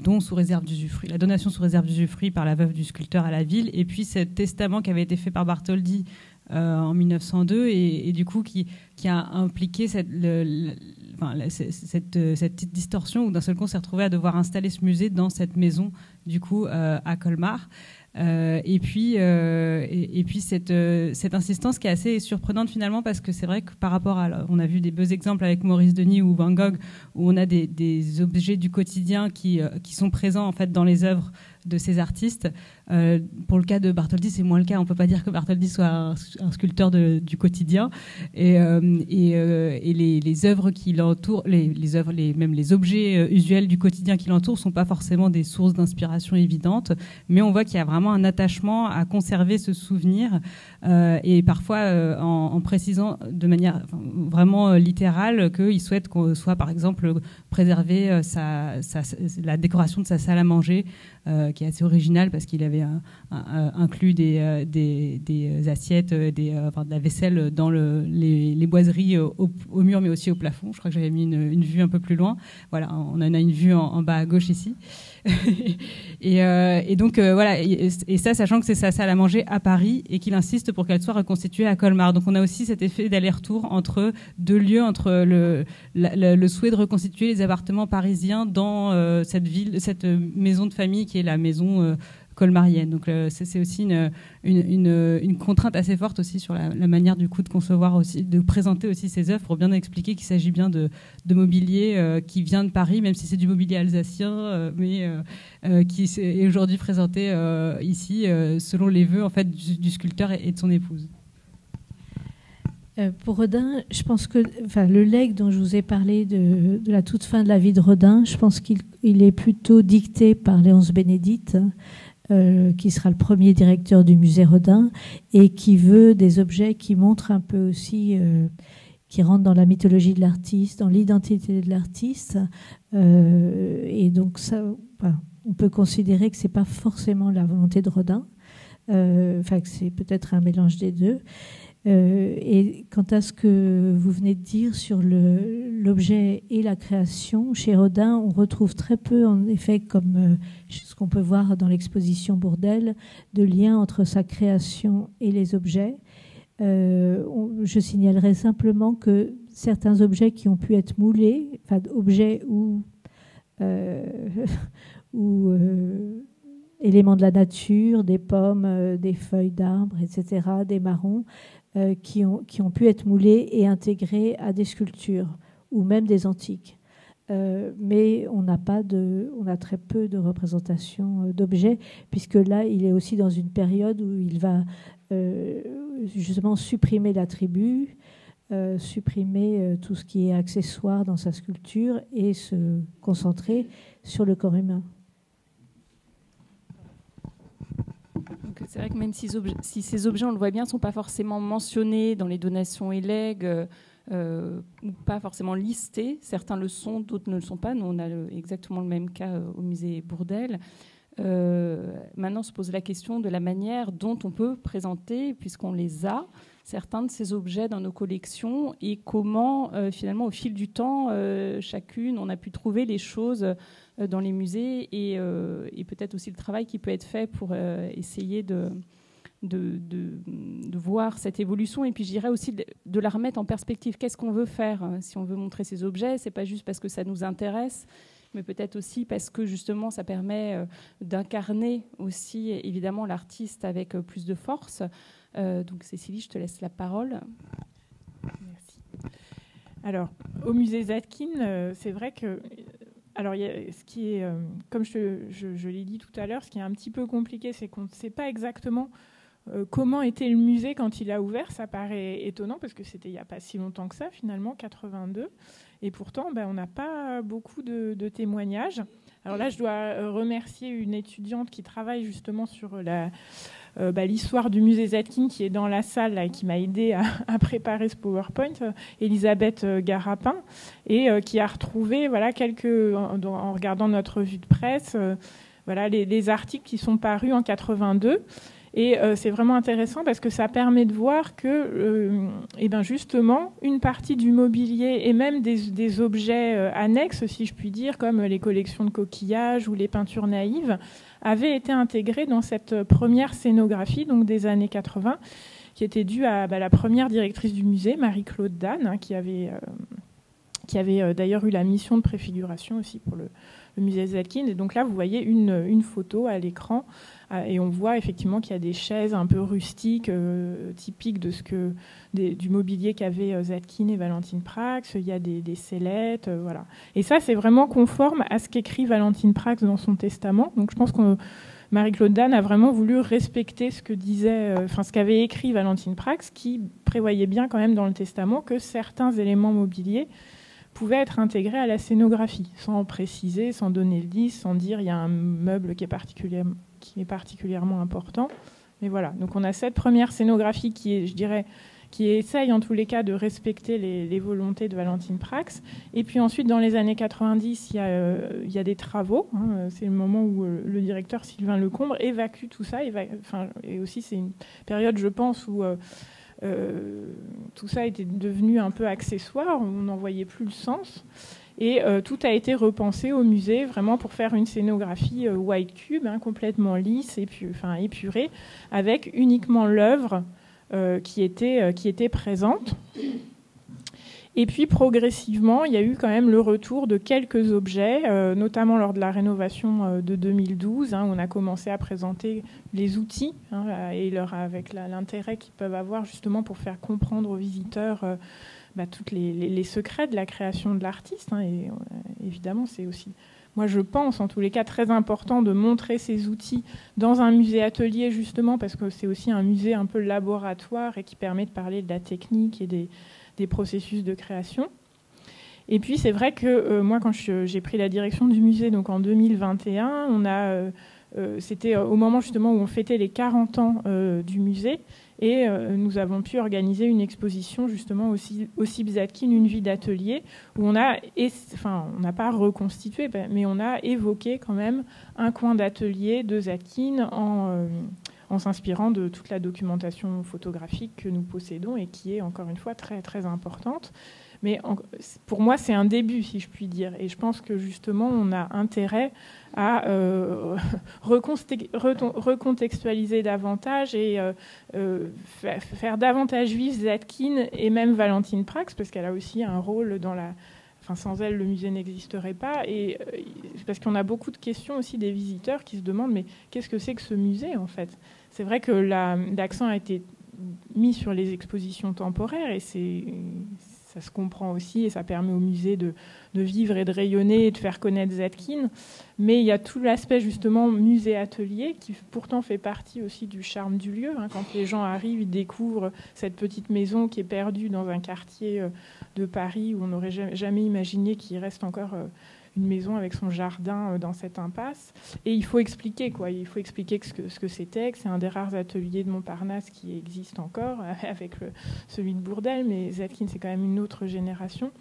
don sous réserve d'usufruit, la donation sous réserve d'usufruit par la veuve du sculpteur à la ville, et puis ce testament qui avait été fait par Bartholdi en 1902 et du coup qui a impliqué cette petite distorsion où d'un seul coup on s'est retrouvé à devoir installer ce musée dans cette maison du coup à Colmar. Et puis cette insistance qui est assez surprenante finalement, parce que c'est vrai que par rapport on a vu des beaux exemples avec Maurice Denis ou Van Gogh où on a des objets du quotidien qui sont présents en fait dans les œuvres de ces artistes. Pour le cas de Bartholdi, c'est moins le cas. On peut pas dire que Bartholdi soit un sculpteur du quotidien. Et les œuvres qui l'entourent, même les objets usuels du quotidien qui l'entourent, sont pas forcément des sources d'inspiration évidentes. Mais on voit qu'il y a vraiment un attachement à conserver ce souvenir, et parfois en précisant de manière vraiment littérale qu'il souhaite qu'on soit, par exemple, préserver la décoration de sa salle à manger, qui est assez originale parce qu'il avait inclus des assiettes, de la vaisselle dans les boiseries au mur, mais aussi au plafond. Je crois que j'avais mis une vue un peu plus loin. Voilà, on en a une vue en bas à gauche ici. et donc voilà, et ça, sachant que c'est sa salle à manger à Paris et qu'il insiste pour qu'elle soit reconstituée à Colmar. Donc on a aussi cet effet d'aller-retour entre deux lieux, entre le souhait de reconstituer les appartements parisiens dans cette maison de famille qui est la maison colmarienne. Donc c'est aussi une contrainte assez forte aussi sur la manière du coup de concevoir aussi, de présenter aussi ces œuvres, pour bien expliquer qu'il s'agit bien de mobilier qui vient de Paris, même si c'est du mobilier alsacien, mais qui est aujourd'hui présenté ici selon les vœux en fait du sculpteur et de son épouse. Pour Rodin, je pense que le legs dont je vous ai parlé de la toute fin de la vie de Rodin, je pense qu'il est plutôt dicté par Léonce Bénédite, qui sera le premier directeur du musée Rodin, et qui veut des objets qui montrent un peu aussi, qui rentrent dans la mythologie de l'artiste, dans l'identité de l'artiste. Et donc ça, on peut considérer que c'est pas forcément la volonté de Rodin, que c'est peut-être un mélange des deux. Et quant à ce que vous venez de dire sur l'objet et la création, chez Rodin, on retrouve très peu, en effet, comme ce qu'on peut voir dans l'exposition Bourdelle, de lien entre sa création et les objets. Je signalerai simplement que certains objets qui ont pu être moulés, objets ou éléments de la nature, des pommes, des feuilles d'arbres, etc., des marrons, qui ont pu être moulés et intégrés à des sculptures ou même des antiques. Mais on a très peu de représentations d'objets, puisque là, il est aussi dans une période où il va justement supprimer l'attribut, supprimer tout ce qui est accessoire dans sa sculpture et se concentrer sur le corps humain. C'est vrai que même si ces objets, on le voit bien, ne sont pas forcément mentionnés dans les donations et legs, ou pas forcément listés, certains le sont, d'autres ne le sont pas. Nous, on a exactement le même cas au musée Bourdelle. Maintenant, se pose la question de la manière dont on peut présenter, puisqu'on les a, certains de ces objets dans nos collections, et comment, finalement, au fil du temps, chacune, on a pu trouver les choses dans les musées, et peut-être aussi le travail qui peut être fait pour essayer de voir cette évolution, et puis je dirais aussi de la remettre en perspective. Qu'est-ce qu'on veut faire si on veut montrer ces objets? C'est pas juste parce que ça nous intéresse, mais peut-être aussi parce que justement ça permet d'incarner aussi évidemment l'artiste avec plus de force. Donc Cécilie, je te laisse la parole. Merci. Alors, au musée Zadkine, c'est vrai que... Alors, ce qui est, comme je l'ai dit tout à l'heure, ce qui est un petit peu compliqué, c'est qu'on ne sait pas exactement comment était le musée quand il a ouvert. Ça paraît étonnant parce que c'était il n'y a pas si longtemps que ça, finalement, 82. Et pourtant, on n'a pas beaucoup de témoignages. Alors là, je dois remercier une étudiante qui travaille justement sur l'histoire du musée Zadkine, qui est dans la salle là, et qui m'a aidée à préparer ce PowerPoint, Elisabeth Garapin, et qui a retrouvé en regardant notre revue de presse les articles qui sont parus en 82. Et c'est vraiment intéressant parce que ça permet de voir que justement une partie du mobilier et même des objets annexes, si je puis dire, comme les collections de coquillages ou les peintures naïves, avaient été intégrés dans cette première scénographie donc des années 80, qui était due à la première directrice du musée, Marie-Claude Danes, qui avait d'ailleurs eu la mission de préfiguration aussi pour le musée Zadkine. Et donc là, vous voyez une photo à l'écran, et on voit effectivement qu'il y a des chaises un peu rustiques, typiques du mobilier qu'avaient Zadkine et Valentine Prax. Il y a des sellettes, voilà. Et ça, c'est vraiment conforme à ce qu'écrit Valentine Prax dans son testament. Donc je pense que Marie-Claude Danes a vraiment voulu respecter ce qu'avait écrit Valentine Prax, qui prévoyait bien quand même dans le testament que certains éléments mobiliers pouvaient être intégrés à la scénographie, sans préciser, sans donner le 10, sans dire il y a un meuble qui est particulièrement important. Mais voilà, donc on a cette première scénographie qui essaye en tous les cas de respecter les volontés de Valentine Prax. Et puis ensuite, dans les années 90, il y a des travaux. C'est le moment où le directeur Sylvain Lecombre évacue tout ça. Et aussi, c'est une période, je pense, où tout ça était devenu un peu accessoire. On n'en voyait plus le sens. Et tout a été repensé au musée, vraiment pour faire une scénographie white cube, complètement lisse, épurée, avec uniquement l'œuvre qui était présente. Et puis progressivement, il y a eu quand même le retour de quelques objets, notamment lors de la rénovation de 2012, où on a commencé à présenter les outils avec l'intérêt qu'ils peuvent avoir justement pour faire comprendre aux visiteurs tous les secrets de la création de l'artiste. Et évidemment, c'est aussi... Moi, je pense, en tous les cas, très important de montrer ces outils dans un musée-atelier, justement, parce que c'est aussi un musée un peu laboratoire et qui permet de parler de la technique et des processus de création. Et puis, c'est vrai que moi, quand j'ai pris la direction du musée, donc en 2021, c'était au moment, justement, où on fêtait les 40 ans du musée, et nous avons pu organiser une exposition justement aussi Zadkine, une vie d'atelier, où on n'a pas reconstitué, mais on a évoqué quand même un coin d'atelier de Zadkine en s'inspirant de toute la documentation photographique que nous possédons et qui est encore une fois très très importante. Mais pour moi, c'est un début, si je puis dire. Et je pense que justement, on a intérêt à recontextualiser davantage et faire davantage vivre Zadkine et même Valentine Prax, parce qu'elle a aussi un rôle dans la... sans elle, le musée n'existerait pas. Et parce qu'on a beaucoup de questions aussi des visiteurs qui se demandent mais qu'est-ce que c'est que ce musée, en fait? C'est vrai que l'accent a été mis sur les expositions temporaires et ça se comprend aussi et ça permet au musée de vivre et de rayonner et de faire connaître Zadkine. Mais il y a tout l'aspect justement musée-atelier qui pourtant fait partie aussi du charme du lieu. Quand les gens arrivent, ils découvrent cette petite maison qui est perdue dans un quartier de Paris où on n'aurait jamais imaginé qu'il reste encore une maison avec son jardin dans cette impasse. Et il faut expliquer, quoi. Il faut expliquer ce que c'était, que c'est un des rares ateliers de Montparnasse qui existe encore, avec celui de Bourdelle, mais Zadkine, c'est quand même une autre génération.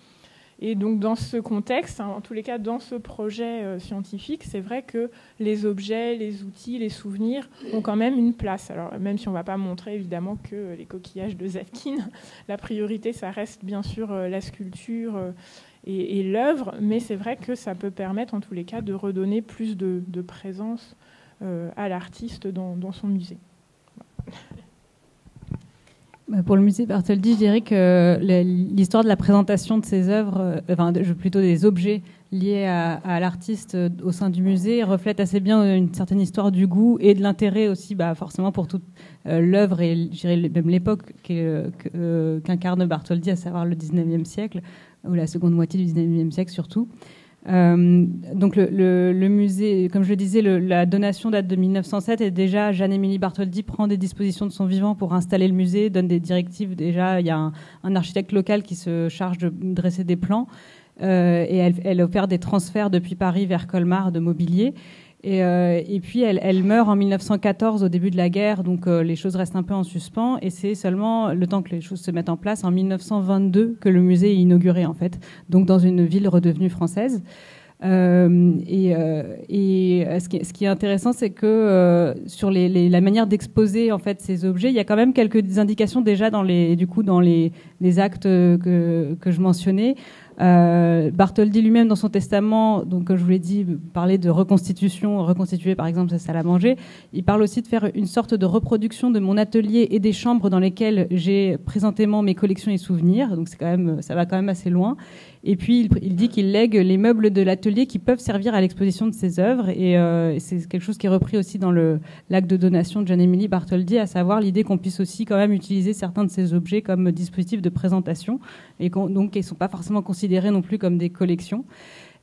Et donc, dans ce contexte, en tous les cas, dans ce projet scientifique, c'est vrai que les objets, les outils, les souvenirs ont quand même une place. Alors, même si on ne va pas montrer, évidemment, que les coquillages de Zadkine, la priorité, ça reste bien sûr la sculpture et l'œuvre, mais c'est vrai que ça peut permettre, en tous les cas, de redonner plus de présence à l'artiste dans son musée. Pour le musée Bartholdi, je dirais que l'histoire de la présentation de ses œuvres, plutôt des objets liés à l'artiste au sein du musée, reflète assez bien une certaine histoire du goût et de l'intérêt aussi, forcément pour toute l'œuvre et je dirais même l'époque qu'incarne Bartholdi, à savoir le 19e siècle, ou la seconde moitié du 19e siècle surtout. Donc le musée, comme je le disais, la donation date de 1907 et déjà Jeanne-Émilie Bartholdi prend des dispositions de son vivant pour installer le musée, donne des directives. Déjà, il y a un architecte local qui se charge de dresser des plans et elle opère des transferts depuis Paris vers Colmar de mobilier. Et puis elle meurt en 1914 au début de la guerre, donc les choses restent un peu en suspens et c'est seulement le temps que les choses se mettent en place en 1922 que le musée est inauguré en fait, donc dans une ville redevenue française. Ce qui est intéressant, c'est que sur la manière d'exposer en fait ces objets, il y a quand même quelques indications déjà dans les actes que je mentionnais. Bartholdi lui-même dans son testament, donc comme je vous l'ai dit, parlait de reconstituer par exemple sa salle à manger. Il parle aussi de faire une sorte de reproduction de mon atelier et des chambres dans lesquelles j'ai présentément mes collections et souvenirs. Donc ça va quand même assez loin. Et puis il dit qu'il lègue les meubles de l'atelier qui peuvent servir à l'exposition de ses œuvres. Et c'est quelque chose qui est repris aussi dans l'acte de donation de Jeanne-Émilie Bartholdi, à savoir l'idée qu'on puisse aussi quand même utiliser certains de ces objets comme dispositifs de présentation et donc ils ne sont pas forcément considérés non plus comme des collections.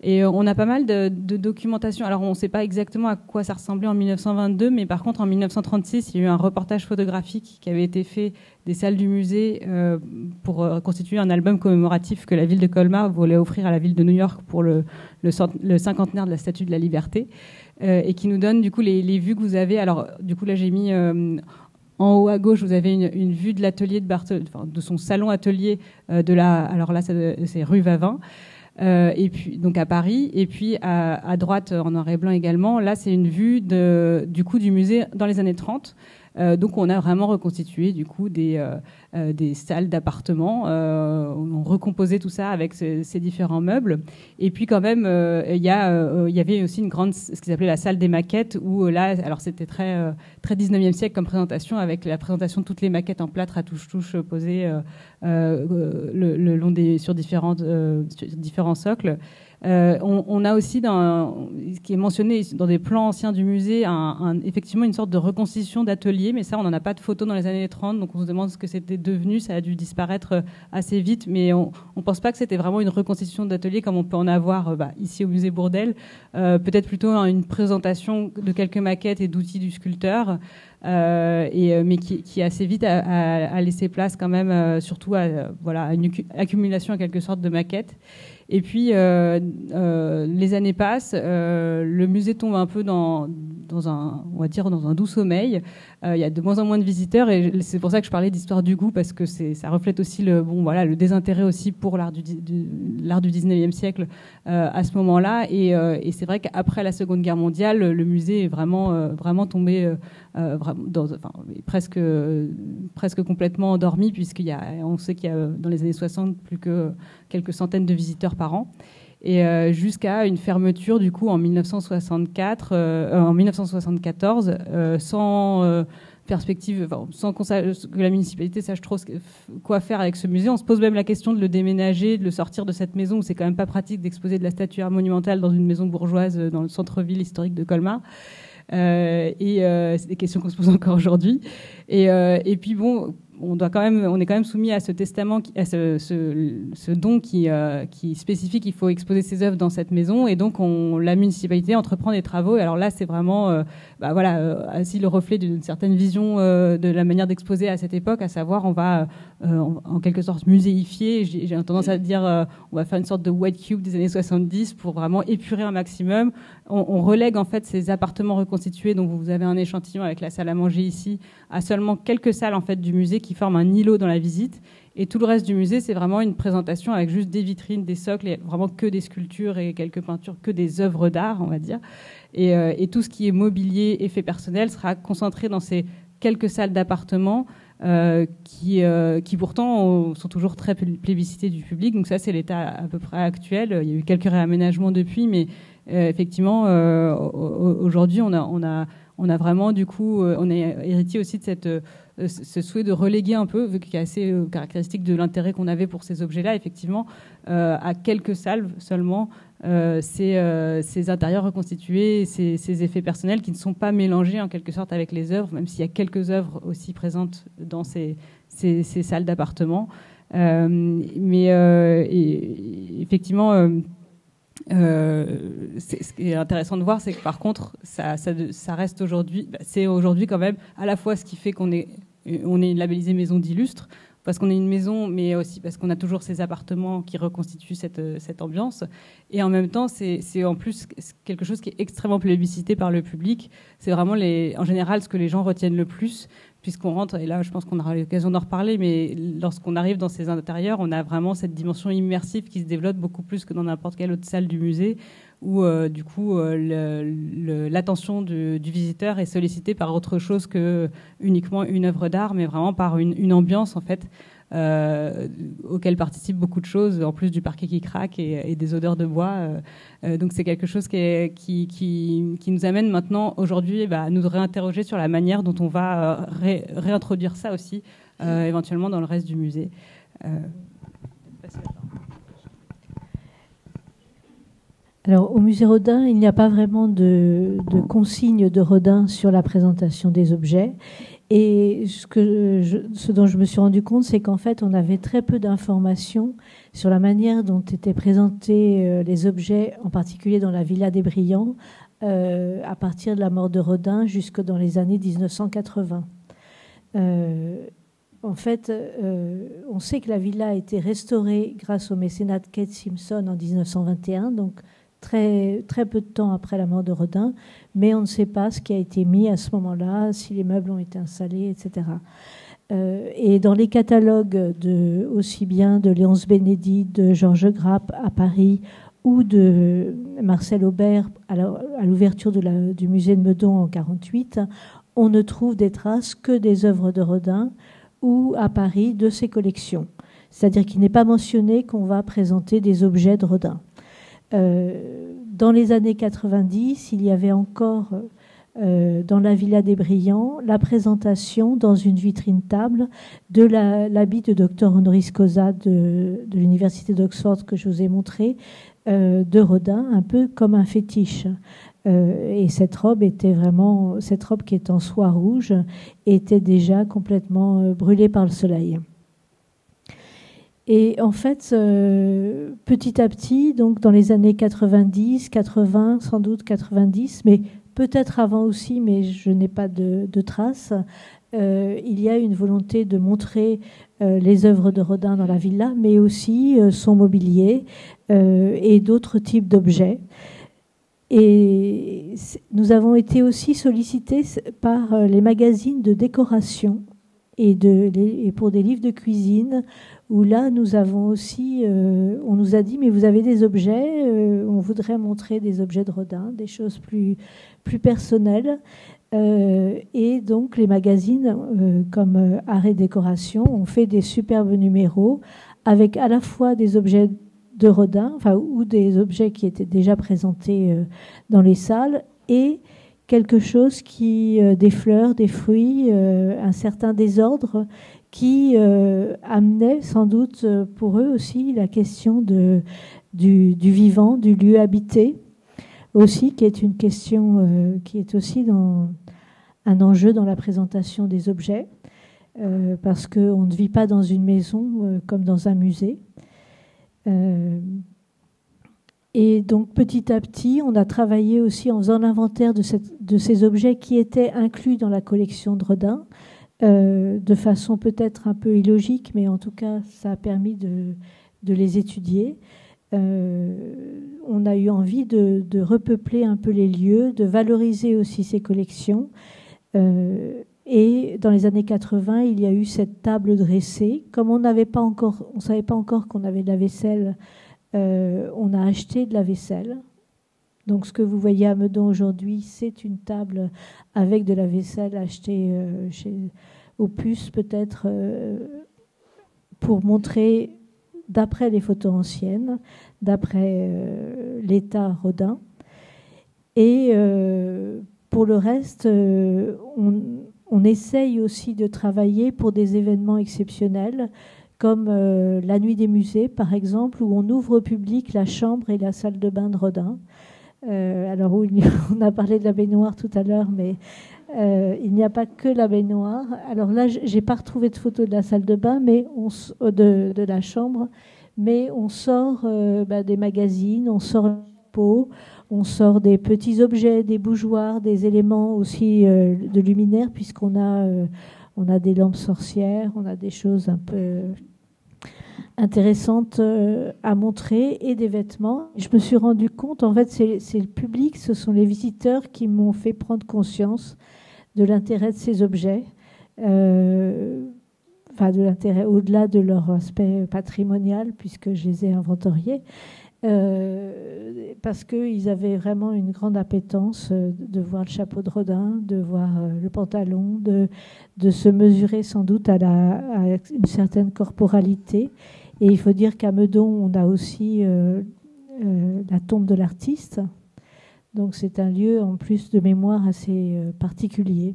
Et on a pas mal de documentation. Alors on ne sait pas exactement à quoi ça ressemblait en 1922, mais par contre en 1936, il y a eu un reportage photographique qui avait été fait des salles du musée pour constituer un album commémoratif que la ville de Colmar voulait offrir à la ville de New York pour le cinquantenaire de la Statue de la Liberté, et qui nous donne du coup les vues que vous avez. Alors du coup là j'ai mis en haut à gauche, vous avez une vue de l'atelier de son salon atelier alors là c'est rue Vavin. Et puis donc à Paris, et puis à droite en noir et blanc également. Là, c'est une vue du musée dans les années 30. Donc on a vraiment reconstitué du coup des salles d'appartements, on recomposé tout ça avec ces différents meubles. Et puis quand même il y avait aussi une grande, ce qu'ils appelaient la salle des maquettes, où là alors c'était très 19e siècle comme présentation, avec la présentation de toutes les maquettes en plâtre à touche-touche posées le long sur différents socles. On a aussi, ce qui est mentionné dans des plans anciens du musée, effectivement une sorte de reconstitution d'atelier, mais ça, on n'en a pas de photos dans les années 30, donc on se demande ce que c'était devenu. Ça a dû disparaître assez vite, mais on ne pense pas que c'était vraiment une reconstitution d'atelier comme on peut en avoir ici au musée Bourdelle. Peut-être plutôt une présentation de quelques maquettes et d'outils du sculpteur, mais qui assez vite a laissé place quand même, surtout à une accumulation en quelque sorte de maquettes. Et puis les années passent, le musée tombe un peu dans un doux sommeil. Il y a de moins en moins de visiteurs, et c'est pour ça que je parlais d'histoire du goût, parce que ça reflète aussi le désintérêt aussi pour l'art du 19e siècle à ce moment-là. Et c'est vrai qu'après la Seconde Guerre mondiale, le musée est vraiment tombé presque complètement endormi, on sait qu'il y a dans les années 60 plus que quelques centaines de visiteurs par an, et jusqu'à une fermeture du coup en 1974, sans perspective, sans que la municipalité sache trop quoi faire avec ce musée. On se pose même la question de le déménager, de le sortir de cette maison où c'est quand même pas pratique d'exposer de la statuaire monumentale dans une maison bourgeoise dans le centre-ville historique de Colmar. C'est des questions qu'on se pose encore aujourd'hui. Et puis bon, on est quand même soumis à ce testament, à ce don qui spécifie qu'il faut exposer ses œuvres dans cette maison, et donc la municipalité entreprend des travaux. Et alors là, c'est vraiment ainsi le reflet d'une certaine vision de la manière d'exposer à cette époque, à savoir on va en quelque sorte muséifier. J'ai tendance à dire on va faire une sorte de white cube des années 70 pour vraiment épurer un maximum. On relègue en fait ces appartements reconstitués, dont vous avez un échantillon avec la salle à manger ici, à seulement quelques salles en fait du musée qui forment un îlot dans la visite, et tout le reste du musée c'est vraiment une présentation avec juste des vitrines, des socles, et vraiment que des sculptures et quelques peintures, que des œuvres d'art on va dire, et tout ce qui est mobilier, effets personnels sera concentré dans ces quelques salles d'appartements qui pourtant sont toujours très plébiscitées du public. Donc ça c'est l'état à peu près actuel. Il y a eu quelques réaménagements depuis, mais effectivement aujourd'hui on on a vraiment, du coup, on est héritier aussi de ce souhait de reléguer un peu, vu qu'il est assez caractéristique de l'intérêt qu'on avait pour ces objets-là, effectivement, à quelques salves seulement, ces intérieurs reconstitués, ces effets personnels qui ne sont pas mélangés en quelque sorte avec les œuvres, même s'il y a quelques œuvres aussi présentes dans ces salles d'appartement. Mais effectivement, ce qui est intéressant de voir, c'est que par contre, ça reste aujourd'hui, c'est aujourd'hui quand même à la fois ce qui fait qu'on est labellisé maison d'illustre, parce qu'on est une maison, mais aussi parce qu'on a toujours ces appartements qui reconstituent cette ambiance. Et en même temps, c'est en plus quelque chose qui est extrêmement plébiscité par le public. C'est vraiment, en général, ce que les gens retiennent le plus, puisqu'on rentre, et là, je pense qu'on aura l'occasion d'en reparler, mais lorsqu'on arrive dans ces intérieurs, on a vraiment cette dimension immersive qui se développe beaucoup plus que dans n'importe quelle autre salle du musée, où du coup l'attention du visiteur est sollicitée par autre chose que uniquement une œuvre d'art, mais vraiment par une ambiance en fait auquel participent beaucoup de choses, en plus du parquet qui craque et des odeurs de bois. Donc c'est quelque chose qui nous amène maintenant aujourd'hui à nous réinterroger sur la manière dont on va réintroduire ça aussi éventuellement dans le reste du musée. Alors, au musée Rodin, il n'y a pas vraiment de consigne de Rodin sur la présentation des objets. Et ce dont je me suis rendu compte, c'est qu'en fait, on avait très peu d'informations sur la manière dont étaient présentés les objets, en particulier dans la Villa des Brillants, à partir de la mort de Rodin jusque dans les années 1980. En fait, on sait que la villa a été restaurée grâce au mécénat de Kate Simpson en 1921, donc très, très peu de temps après la mort de Rodin, mais on ne sait pas ce qui a été mis à ce moment-là, si les meubles ont été installés, etc. Et dans les catalogues aussi bien de Léonce Bénédit, de Georges Grappe à Paris, ou de Marcel Aubert à l'ouverture du musée de Meudon en 1948, on ne trouve des traces que des œuvres de Rodin ou à Paris de ses collections. C'est-à-dire qu'il n'est pas mentionné qu'on va présenter des objets de Rodin. Dans les années 90, il y avait encore dans la Villa des Brillants la présentation dans une vitrine table de l'habit de Dr Honoris Causa de l'université d'Oxford que je vous ai montré, de Rodin, un peu comme un fétiche. Et cette robe qui est en soie rouge, était déjà complètement brûlée par le soleil. Et en fait, petit à petit, donc dans les années 90, 80, sans doute 90, mais peut-être avant aussi, mais je n'ai pas de traces, il y a une volonté de montrer les œuvres de Rodin dans la villa, mais aussi son mobilier et d'autres types d'objets. Et nous avons été aussi sollicités par les magazines de décoration et pour des livres de cuisine, où là, nous avons aussi, on nous a dit, mais vous avez des objets, on voudrait montrer des objets de Rodin, des choses plus personnelles. Et donc, les magazines comme Art et Décoration ont fait des superbes numéros avec à la fois des objets de Rodin, ou des objets qui étaient déjà présentés dans les salles, et quelque chose des fleurs, des fruits, un certain désordre qui amenait sans doute pour eux aussi la question du vivant, du lieu habité, aussi, qui est une question qui est aussi un enjeu dans la présentation des objets, parce qu'on ne vit pas dans une maison comme dans un musée. Et donc petit à petit, on a travaillé aussi en faisant l'inventaire de ces objets qui étaient inclus dans la collection de Rodin, de façon peut-être un peu illogique, mais en tout cas, ça a permis de les étudier. On a eu envie de repeupler un peu les lieux, de valoriser aussi ces collections. Et dans les années 80, il y a eu cette table dressée. Comme on savait pas encore qu'on avait de la vaisselle, on a acheté de la vaisselle. Donc ce que vous voyez à Meudon aujourd'hui, c'est une table avec de la vaisselle achetée chez Opus, peut-être pour montrer, d'après les photos anciennes, d'après l'état Rodin, et pour le reste, on essaye aussi de travailler pour des événements exceptionnels, comme la Nuit des musées, par exemple, où on ouvre au public la chambre et la salle de bain de Rodin. Alors, on a parlé de la baignoire tout à l'heure, mais il n'y a pas que la baignoire. Alors là, j'ai pas retrouvé de photo de la salle de bain, mais de la chambre, mais on sort des magazines, on sort la peau, on sort des petits objets, des bougeoirs, des éléments aussi de luminaires, puisqu'on a des lampes sorcières, on a des choses un peu intéressantes à montrer et des vêtements. Je me suis rendu compte, en fait, c'est le public, ce sont les visiteurs qui m'ont fait prendre conscience de l'intérêt de ces objets, de l'intérêt au-delà de leur aspect patrimonial, puisque je les ai inventoriés, parce qu'ils avaient vraiment une grande appétence de voir le chapeau de Rodin, de voir le pantalon, de se mesurer sans doute à une certaine corporalité. Et il faut dire qu'à Meudon, on a aussi la tombe de l'artiste. Donc c'est un lieu en plus de mémoire assez particulier.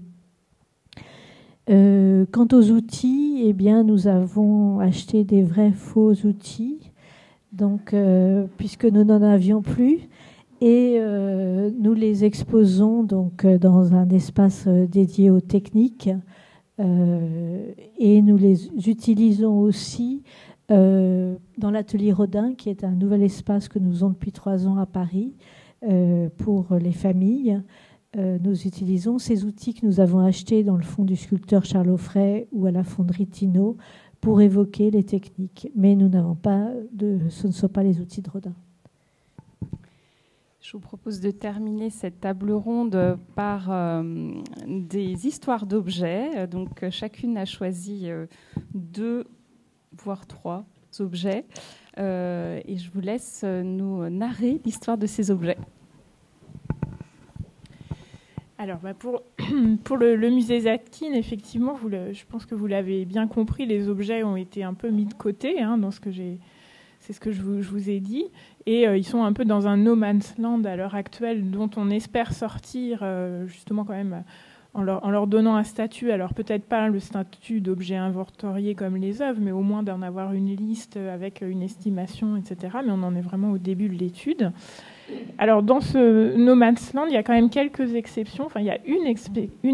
Quant aux outils, eh bien, nous avons acheté des vrais faux outils, donc, puisque nous n'en avions plus. Et nous les exposons donc, dans un espace dédié aux techniques. Et nous les utilisons aussi dans l'atelier Rodin, qui est un nouvel espace que nous avons depuis 3 ans à Paris pour les familles. Nous utilisons ces outils que nous avons achetés dans le fonds du sculpteur Charles Offray ou à la fonderie Tino pour évoquer les techniques. Mais nous n'avons pas ce ne sont pas les outils de Rodin. Je vous propose de terminer cette table ronde par des histoires d'objets. Donc, chacune a choisi 2, voire 3 objets. Et je vous laisse nous narrer l'histoire de ces objets. Alors, pour le musée Zadkine, effectivement, je pense que vous l'avez bien compris, les objets ont été un peu mis de côté dans c'est ce que je vous ai dit. Et ils sont un peu dans un no man's land à l'heure actuelle, dont on espère sortir justement quand même en leur donnant un statut. Alors peut-être pas le statut d'objet inventorié comme les œuvres, mais au moins d'en avoir une liste avec une estimation, etc. Mais on en est vraiment au début de l'étude. Alors dans ce no man's land, il y a quand même quelques exceptions. Enfin, il y a une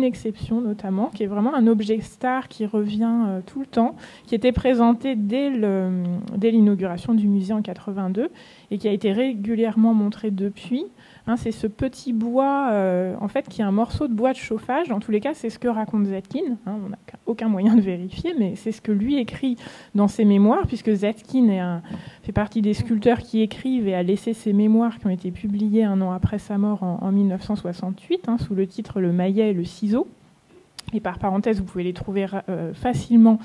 exception notamment, qui est vraiment un objet star qui revient tout le temps, qui était présenté dès l'inauguration du musée en 82 et qui a été régulièrement montré depuis. C'est ce petit bois, en fait, qui est un morceau de bois de chauffage. Dans tous les cas, c'est ce que raconte Zadkine. On n'a aucun moyen de vérifier, mais c'est ce que lui écrit dans ses mémoires, puisque Zadkine fait partie des sculpteurs qui écrivent et a laissé ses mémoires qui ont été publiées 1 an après sa mort en 1968, sous le titre « Le maillet et le ciseau ». Et par parenthèse, vous pouvez les trouver facilement,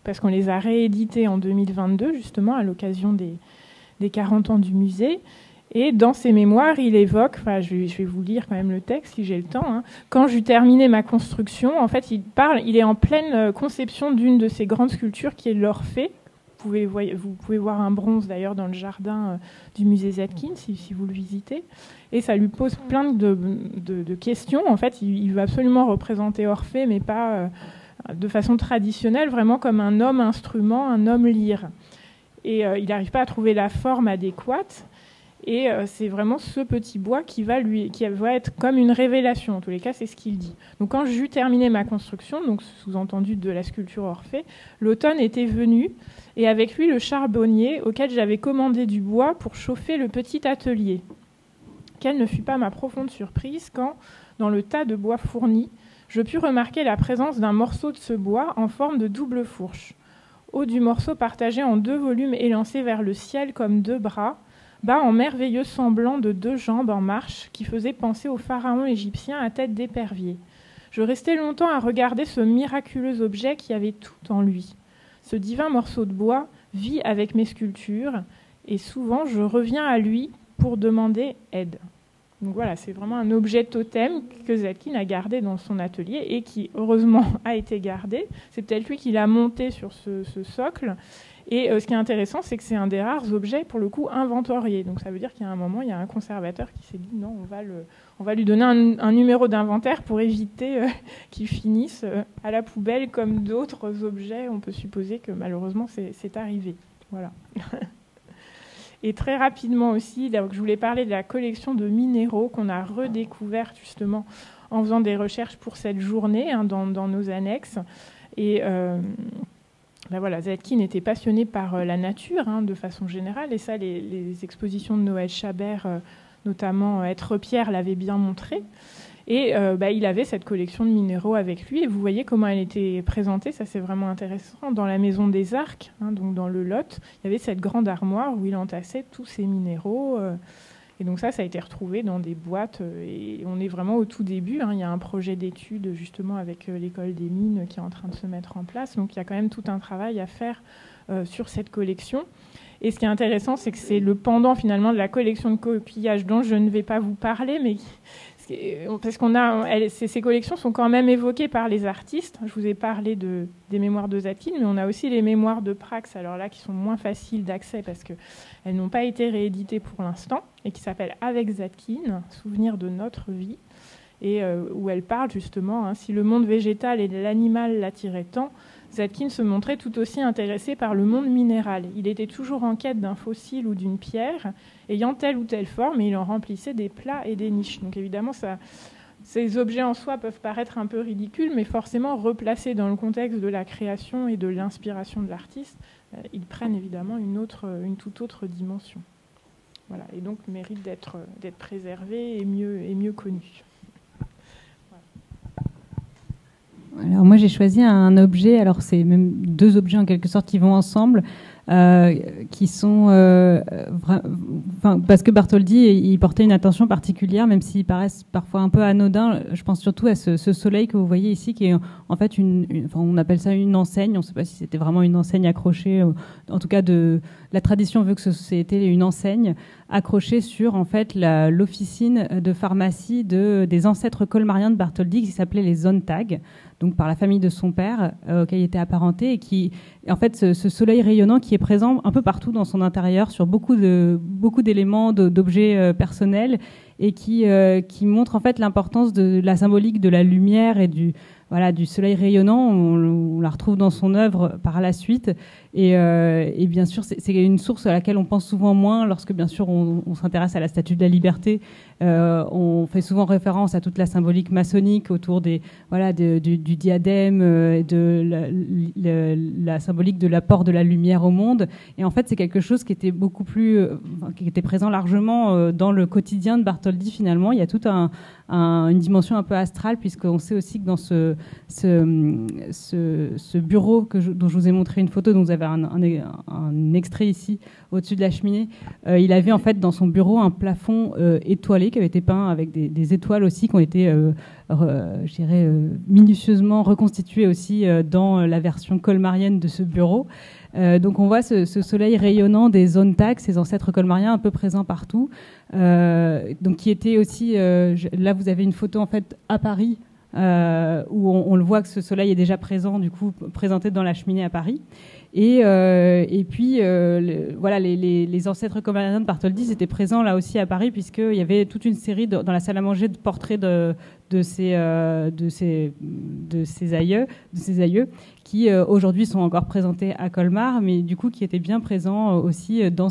parce qu'on les a réédités en 2022, justement, à l'occasion des 40 ans du musée. Et dans ses mémoires, il évoque, je vais vous lire quand même le texte si j'ai le temps. Quand j'eus terminé ma construction, en fait, il est en pleine conception d'une de ces grandes sculptures qui est l'Orphée. Vous pouvez voir un bronze d'ailleurs dans le jardin du musée Zadkine si vous le visitez. Et ça lui pose plein de questions. En fait, il veut absolument représenter Orphée, mais pas de façon traditionnelle, vraiment comme un homme instrument, un homme lyre. Et il n'arrive pas à trouver la forme adéquate. Et c'est vraiment ce petit bois qui va être comme une révélation. En tous les cas, c'est ce qu'il dit. Donc, quand j'eus terminé ma construction, donc sous-entendu de la sculpture Orphée, l'automne était venu, et avec lui le charbonnier auquel j'avais commandé du bois pour chauffer le petit atelier. Quelle ne fut pas ma profonde surprise quand, dans le tas de bois fourni, je pus remarquer la présence d'un morceau de ce bois en forme de double fourche. Haut du morceau partagé en 2 volumes élancés vers le ciel comme 2 bras, bas en merveilleux semblant de 2 jambes en marche qui faisaient penser au pharaon égyptien à tête d'épervier. Je restai longtemps à regarder ce miraculeux objet qui avait tout en lui. Ce divin morceau de bois vit avec mes sculptures et souvent je reviens à lui pour demander aide. Donc voilà, c'est vraiment un objet totem que Zetkin a gardé dans son atelier et qui, heureusement, a été gardé. C'est peut-être lui qui l'a monté sur ce socle. Et ce qui est intéressant, c'est que c'est un des rares objets, pour le coup, inventoriés. Donc ça veut dire qu'il y a un moment, il y a un conservateur qui s'est dit non, on va lui donner un numéro d'inventaire pour éviter qu'il finisse à la poubelle comme d'autres objets. On peut supposer que malheureusement, c'est arrivé. Voilà. Et très rapidement aussi, donc, je voulais parler de la collection de minéraux qu'on a redécouverte justement en faisant des recherches pour cette journée dans nos annexes. Et ben voilà, Zetkin était passionné par la nature de façon générale, et ça, les expositions de Noël Chabert, notamment Être Pierre, l'avaient bien montré. Et il avait cette collection de minéraux avec lui, et vous voyez comment elle était présentée, ça c'est vraiment intéressant. Dans la maison des Arcs, donc dans le Lot, il y avait cette grande armoire où il entassait tous ces minéraux. Et donc ça a été retrouvé dans des boîtes, et on est vraiment au tout début. Il y a un projet d'étude justement avec l'école des mines qui est en train de se mettre en place. Donc il y a quand même tout un travail à faire sur cette collection. Et ce qui est intéressant, c'est que c'est le pendant finalement de la collection de coquillages dont je ne vais pas vous parler, mais parce ces collections sont quand même évoquées par les artistes. Je vous ai parlé des mémoires de Zetkin, mais on a aussi les mémoires de Prax, alors là qui sont moins faciles d'accès parce qu'elles n'ont pas été rééditées pour l'instant, et qui s'appellent Avec Zetkin, Souvenirs de notre vie, et où elle parle justement, si le monde végétal et l'animal l'attiraient tant, Zetkin se montrait tout aussi intéressé par le monde minéral. Il était toujours en quête d'un fossile ou d'une pierre, ayant telle ou telle forme, et il en remplissait des plats et des niches. Donc évidemment, ces objets en soi peuvent paraître un peu ridicules, mais forcément replacés dans le contexte de la création et de l'inspiration de l'artiste, ils prennent évidemment une toute autre dimension. Voilà, et donc méritent d'être préservés et mieux connus. Alors moi j'ai choisi un objet, alors c'est même deux objets en quelque sorte qui vont ensemble, qui sont parce que Bartholdi il portait une attention particulière, même s'ils paraissent parfois un peu anodins. Je pense surtout à ce soleil que vous voyez ici, qui est en fait on appelle ça une enseigne. On ne sait pas si c'était vraiment une enseigne accrochée. En tout cas, la tradition veut que c'était une enseigne accrochée sur en fait l'officine de pharmacie des ancêtres colmariens de Bartholdi, qui s'appelait les Sontag, donc par la famille de son père, auquel il était apparenté, et qui, en fait, ce soleil rayonnant qui est présent un peu partout dans son intérieur, sur beaucoup d'éléments, d'objets personnels, et qui montre en fait l'importance de la symbolique de la lumière et du soleil rayonnant. On la retrouve dans son œuvre par la suite, et bien sûr c'est une source à laquelle on pense souvent moins lorsque bien sûr on s'intéresse à la Statue de la Liberté. On fait souvent référence à toute la symbolique maçonnique autour du diadème, de la symbolique de l'apport de la lumière au monde, et en fait c'est quelque chose qui était beaucoup plus qui était présent largement dans le quotidien de Bartholdi. Finalement, il y a toute une dimension un peu astrale, puisqu'on sait aussi que dans ce bureau dont je vous ai montré une photo, dont vous avez un extrait ici au-dessus de la cheminée, il avait en fait dans son bureau un plafond étoilé qui avait été peint avec des étoiles aussi, qui ont été je dirais minutieusement reconstituées aussi dans la version colmarienne de ce bureau. Donc on voit ce soleil rayonnant des Sontag, ces ancêtres colmariens un peu présents partout, donc qui était aussi là vous avez une photo en fait à Paris, où on le voit que ce soleil est déjà présent, du coup présenté dans la cheminée à Paris. Et puis les ancêtres colmariens de Bartholdi étaient présents là aussi à Paris, puisqu'il y avait toute une série dans la salle à manger de portraits de ses aïeux, qui aujourd'hui sont encore présentés à Colmar, mais du coup qui étaient bien présents aussi dans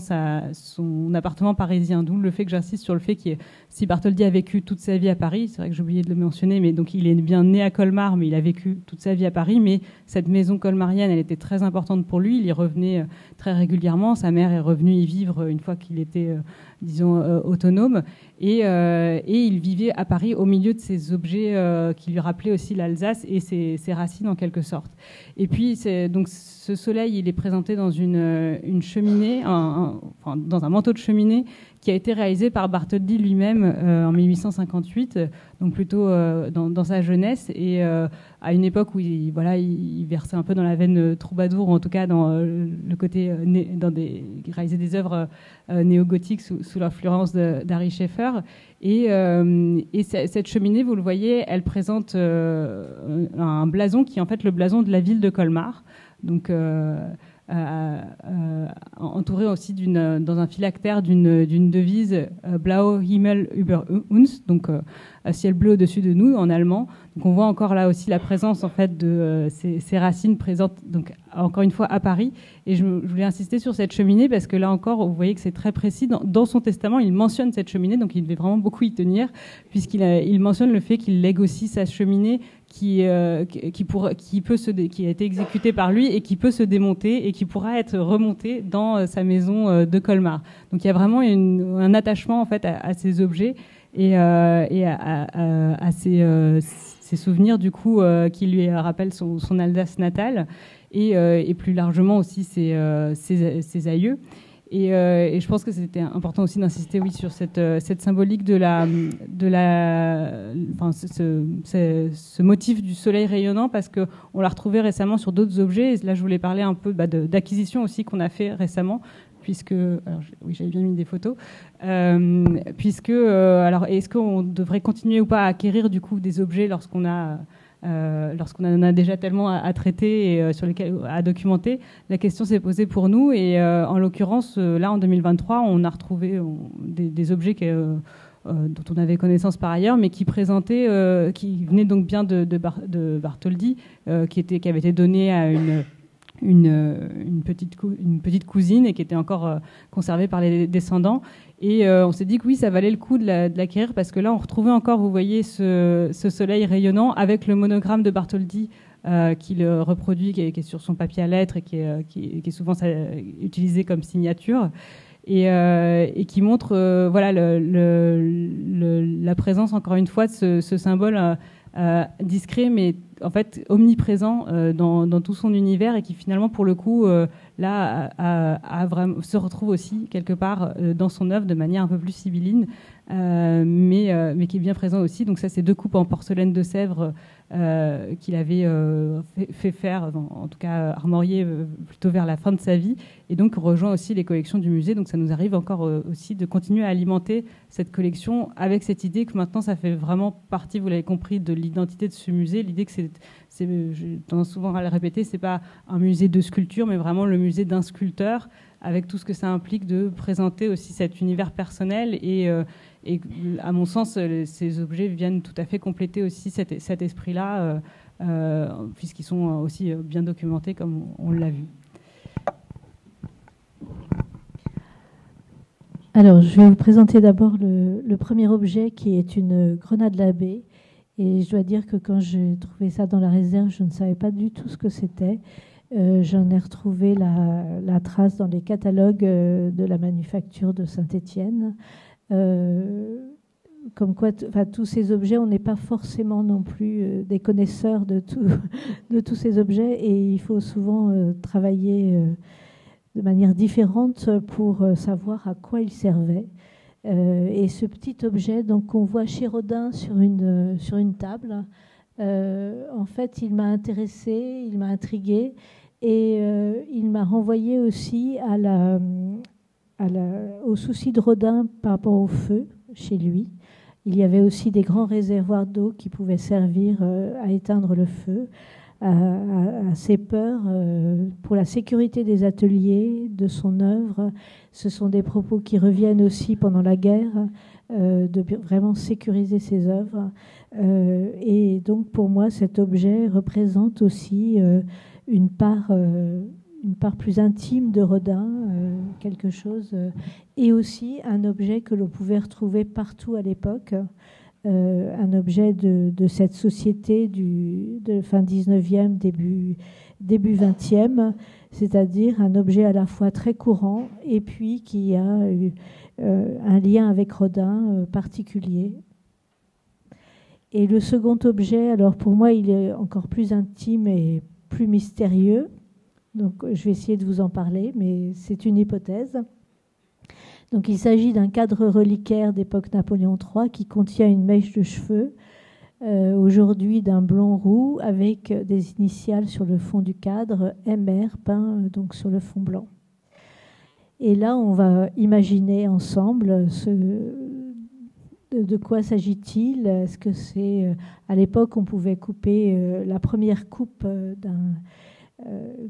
son appartement parisien. D'où le fait que j'insiste sur le fait que si Bartholdi a vécu toute sa vie à Paris, c'est vrai que j'ai oublié de le mentionner, mais donc il est bien né à Colmar, mais il a vécu toute sa vie à Paris. Mais cette maison colmarienne, elle était très importante pour lui. Il y revenait très régulièrement. Sa mère est revenue y vivre une fois qu'il était, autonome. Et il vivait à Paris au milieu de ces objets qui lui rappelaient aussi l'Alsace et ses racines en quelque sorte. Et puis donc ce soleil, il est présenté dans une cheminée, dans un manteau de cheminée qui a été réalisé par Bartholdi lui-même en 1858, donc plutôt dans sa jeunesse, et à une époque où il versait un peu dans la veine troubadour, ou en tout cas dans le côté il réalisait des œuvres néo-gothiques sous l'influence d'Ary Scheffer. Et cette cheminée, vous le voyez, elle présente un blason qui est en fait le blason de la ville de Colmar. Donc entouré aussi dans un phylactère d'une devise Blauer Himmel über uns, donc ciel bleu au-dessus de nous en allemand. Donc on voit encore là aussi la présence en fait de ces racines présentes, donc encore une fois à Paris. Et je voulais insister sur cette cheminée parce que là encore, vous voyez que c'est très précis. Dans son testament, il mentionne cette cheminée, donc il devait vraiment beaucoup y tenir, puisqu'il mentionne le fait qu'il lègue aussi sa cheminée qui a été exécutée par lui et qui peut se démonter et qui pourra être remontée dans sa maison de Colmar. Donc il y a vraiment un attachement en fait à ces objets et à ces souvenirs du coup qui lui rappellent son Alsace natale et plus largement aussi ses aïeux. Et je pense que c'était important aussi d'insister sur cette symbolique ce motif du soleil rayonnant, parce qu'on l'a retrouvé récemment sur d'autres objets. Et là, je voulais parler un peu d'acquisition aussi qu'on a fait récemment, j'avais bien mis des photos, alors est-ce qu'on devrait continuer ou pas à acquérir du coup des objets lorsqu'on en a déjà tellement à traiter et sur lesquels à documenter? La question s'est posée pour nous et en l'occurrence là en 2023 on a retrouvé des objets dont on avait connaissance par ailleurs, mais qui présentaient, qui venaient donc bien de Bartholdi, qui avait été donné à une petite cousine et qui était encore conservée par les descendants. Et on s'est dit que oui, ça valait le coup de l'acquérir parce que là, on retrouvait encore, vous voyez, ce soleil rayonnant avec le monogramme de Bartholdi qui le reproduit, qui est sur son papier à lettres et qui est souvent utilisé comme signature. Et qui montre la présence, encore une fois, de ce symbole discret, mais en fait omniprésent dans tout son univers et qui finalement, pour le coup, vraiment, se retrouve aussi quelque part dans son œuvre de manière un peu plus sibylline, mais qui est bien présent aussi. Donc ça, c'est 2 coupes en porcelaine de Sèvres qu'il avait fait faire, en tout cas armorié plutôt vers la fin de sa vie, et donc rejoint aussi les collections du musée. Donc ça nous arrive encore aussi de continuer à alimenter cette collection avec cette idée que maintenant ça fait vraiment partie, vous l'avez compris, de l'identité de ce musée. L'idée que j'ai tendance souvent à le répéter, c'est pas un musée de sculpture, mais vraiment le musée d'un sculpteur, avec tout ce que ça implique de présenter aussi cet univers personnel. Et à mon sens, ces objets viennent tout à fait compléter aussi cet esprit-là, puisqu'ils sont aussi bien documentés comme on l'a vu. Alors, je vais vous présenter d'abord le premier objet qui est une grenade labée. Et je dois dire que quand j'ai trouvé ça dans la réserve, je ne savais pas du tout ce que c'était. J'en ai retrouvé la trace dans les catalogues de la manufacture de Saint-Étienne. Comme quoi, tous ces objets, on n'est pas forcément non plus des connaisseurs de tous ces objets, et il faut souvent travailler de manière différente pour savoir à quoi ils servaient. Et ce petit objet, donc, qu'on voit chez Rodin sur une table, en fait, il m'a intéressée, il m'a intriguée, et il m'a renvoyé aussi au souci de Rodin par rapport au feu chez lui. Il y avait aussi des grands réservoirs d'eau qui pouvaient servir à éteindre le feu, à ses peurs pour la sécurité des ateliers, de son œuvre. Ce sont des propos qui reviennent aussi pendant la guerre, de vraiment sécuriser ses œuvres. Et donc pour moi, cet objet représente aussi une part plus intime de Rodin, quelque chose, et aussi un objet que l'on pouvait retrouver partout à l'époque, un objet de cette société de fin 19e, début 20e, c'est-à-dire un objet à la fois très courant et puis qui a un lien avec Rodin particulier. Et le second objet, alors pour moi, il est encore plus intime et plus mystérieux. Donc je vais essayer de vous en parler, mais c'est une hypothèse. Donc il s'agit d'un cadre reliquaire d'époque Napoléon III qui contient une mèche de cheveux, aujourd'hui d'un blond roux, avec des initiales sur le fond du cadre, MR, peint donc sur le fond blanc. Et là, on va imaginer ensemble de quoi s'agit-il. Est-ce que c'est... à l'époque, on pouvait couper la première coupe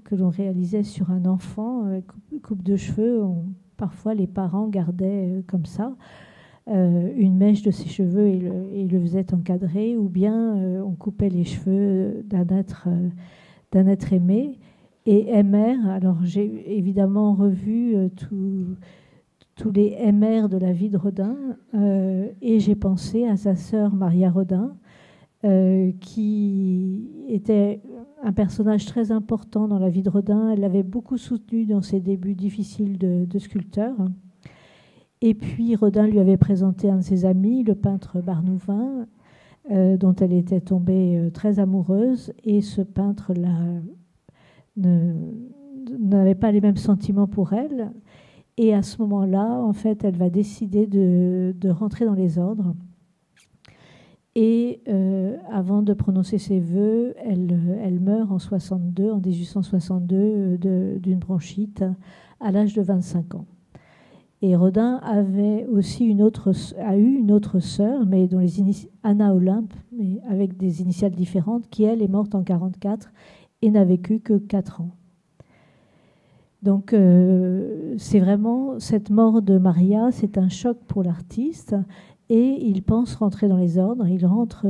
que l'on réalisait sur un enfant, coupe de cheveux. Parfois, les parents gardaient comme ça une mèche de ses cheveux et le faisaient encadrer, ou bien on coupait les cheveux d'un être aimé. Et MR, alors j'ai évidemment revu tous les MR de la vie de Rodin, et j'ai pensé à sa sœur Maria Rodin, qui était un personnage très important dans la vie de Rodin. Elle l'avait beaucoup soutenu dans ses débuts difficiles de sculpteur. Et puis Rodin lui avait présenté un de ses amis, le peintre Barnouvin, dont elle était tombée très amoureuse. Et ce peintre-là n'avait pas les mêmes sentiments pour elle. Et à ce moment-là, en fait, elle va décider de rentrer dans les ordres. Et avant de prononcer ses vœux, elle meurt en 1862, d'une bronchite à l'âge de 25 ans. Et Rodin avait aussi a eu une autre sœur, mais dont Anna Olympe, mais avec des initiales différentes, qui elle est morte en 1944 et n'a vécu que 4 ans. Donc c'est vraiment cette mort de Maria, c'est un choc pour l'artiste, et il pense rentrer dans les ordres. Il rentre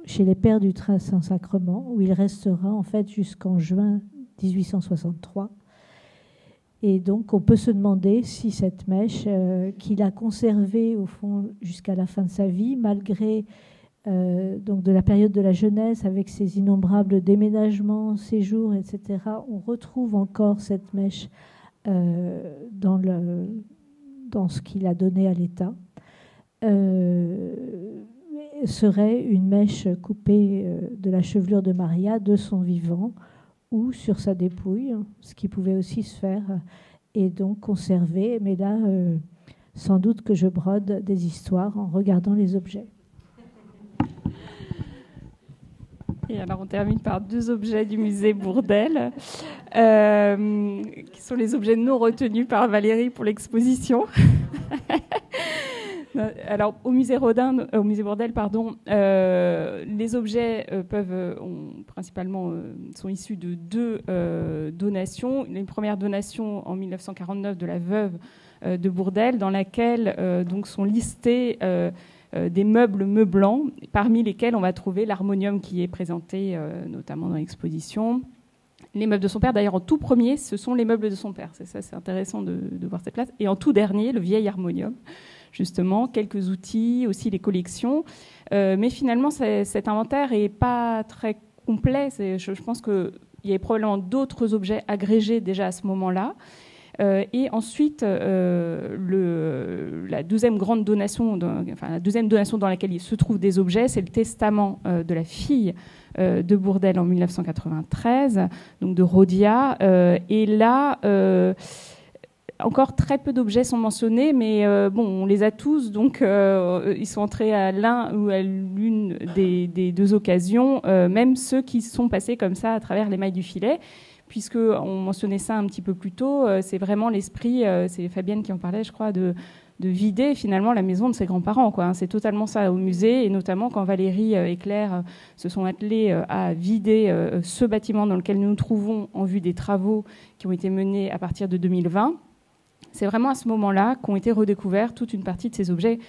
chez les Pères du Très Saint-Sacrement, où il restera en fait jusqu'en juin 1863. Et donc on peut se demander si cette mèche qu'il a conservée au fond jusqu'à la fin de sa vie, malgré donc de la période de la jeunesse, avec ses innombrables déménagements, séjours, etc., on retrouve encore cette mèche dans ce qu'il a donné à l'État. Serait une mèche coupée de la chevelure de Maria de son vivant ou sur sa dépouille, ce qui pouvait aussi se faire et donc conserver. Mais là, sans doute que je brode des histoires en regardant les objets. Et alors on termine par 2 objets du musée Bourdelle, qui sont les objets non retenus par Valérie pour l'exposition. Alors au musée Bourdelle, les objets principalement sont issus de 2 donations. Une première donation en 1949 de la veuve de Bourdelle, dans laquelle donc sont listés des meubles meublants, parmi lesquels on va trouver l'harmonium qui est présenté notamment dans l'exposition. Les meubles de son père, d'ailleurs en tout premier, ce sont les meubles de son père. C'est intéressant de voir cette place. Et en tout dernier, le vieil harmonium, justement, quelques outils, aussi les collections. Mais finalement, cet inventaire n'est pas très complet. Je pense qu'il y avait probablement d'autres objets agrégés déjà à ce moment-là. Et ensuite, la deuxième grande donation, la deuxième donation dans laquelle il se trouvent des objets, c'est le testament de la fille de Bourdelle en 1993, donc de Rodia. Et là, encore très peu d'objets sont mentionnés, mais on les a tous, donc ils sont entrés à l'un ou à l'une des 2 occasions, même ceux qui sont passés comme ça à travers les mailles du filet. Puisqu'on mentionnait ça un petit peu plus tôt, c'est vraiment l'esprit, c'est Fabienne qui en parlait, je crois, de vider finalement la maison de ses grands-parents, quoi. C'est totalement ça au musée, et notamment quand Valérie et Claire se sont attelés à vider ce bâtiment dans lequel nous nous trouvons en vue des travaux qui ont été menés à partir de 2020. C'est vraiment à ce moment-là qu'ont été redécouverts toute une partie de ces objets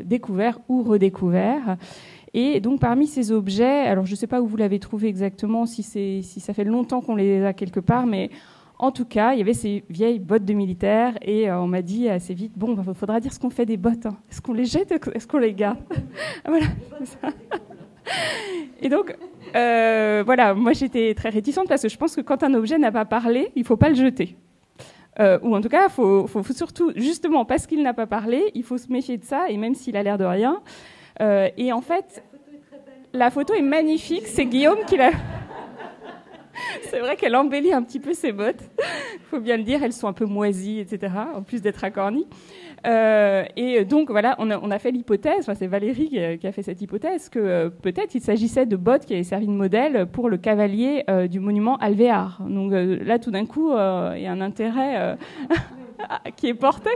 découverts ou redécouverts. Et donc parmi ces objets, alors je ne sais pas où vous l'avez trouvé exactement, si ça fait longtemps qu'on les a quelque part, mais en tout cas, il y avait ces vieilles bottes de militaires, et on m'a dit assez vite, bon, il faudra dire ce qu'on fait des bottes. Hein. Est-ce qu'on les jette, est-ce qu'on les garde? Voilà, c'est ça. Et donc, voilà, moi j'étais très réticente parce que je pense que quand un objet n'a pas parlé, il ne faut pas le jeter. Ou en tout cas, il faut surtout, justement, parce qu'il n'a pas parlé, il faut se méfier de ça, et même s'il a l'air de rien. Et en fait, la photo est magnifique, c'est Guillaume qui l'a... C'est vrai qu'elle embellit un petit peu ses bottes. Il faut bien le dire, elles sont un peu moisies, etc., en plus d'être racornies. Et donc, voilà, on a fait l'hypothèse, enfin, c'est Valérie qui a fait cette hypothèse, que peut-être il s'agissait de bottes qui avaient servi de modèle pour le cavalier du monument Alvéar. Donc là, tout d'un coup, il y a un intérêt qui est porté.